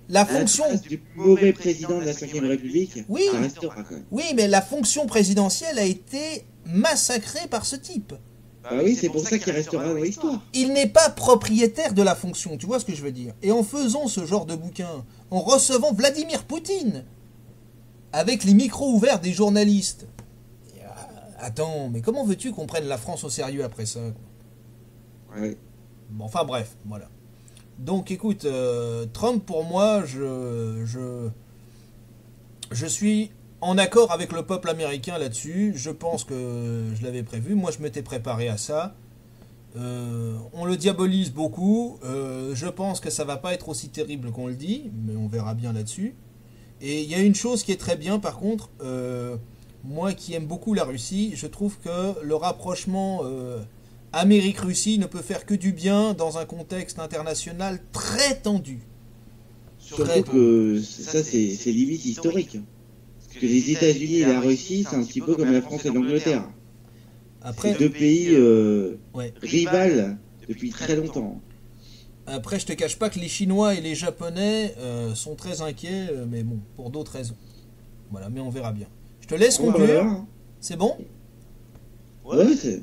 La fonction du mauvais président de la Ve République, oui, ça restera quand même. Oui, mais la fonction présidentielle a été massacrée par ce type. Bah oui, c'est pour ça qu'il restera dans l'histoire. Il n'est pas propriétaire de la fonction, tu vois ce que je veux dire. Et en faisant ce genre de bouquin, en recevant Vladimir Poutine, avec les micros ouverts des journalistes. Attends, mais comment veux-tu qu'on prenne la France au sérieux après ça, quoi? Ouais. Bon, enfin bref, voilà. Donc écoute, Trump pour moi, je suis en accord avec le peuple américain là-dessus. Je pense que je l'avais prévu. Moi je m'étais préparé à ça. On le diabolise beaucoup. Je pense que ça va pas être aussi terrible qu'on le dit, mais on verra bien là-dessus. Et il y a une chose qui est très bien par contre, moi qui aime beaucoup la Russie, je trouve que le rapprochement... Amérique-Russie ne peut faire que du bien dans un contexte international très tendu. Surtout que ça, c'est limite historique. Parce que les États-Unis et la Russie, c'est un petit peu comme la France et l'Angleterre. C'est deux pays rivales depuis très longtemps. Après, je te cache pas que les Chinois et les Japonais sont très inquiets, mais bon, pour d'autres raisons. Voilà, mais on verra bien. Je te laisse conclure. Voilà. C'est bon ? Ouais, c'est...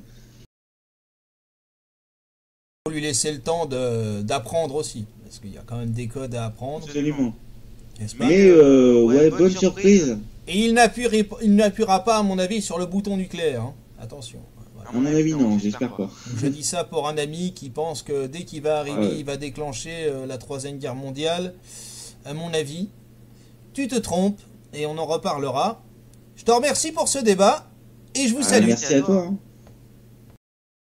Il faut lui laisser le temps d'apprendre aussi, parce qu'il y a quand même des codes à apprendre. Absolument. Mais ouais, bonne surprise. Et il n'appuiera pas, à mon avis, sur le bouton nucléaire. Hein. Attention. Voilà. À mon avis, non, j'espère pas. Je dis ça pour un ami qui pense que dès qu'il va arriver, il va déclencher la 3e guerre mondiale. À mon avis, tu te trompes, et on en reparlera. Je te remercie pour ce débat, et je vous salue. Merci à toi. Hein.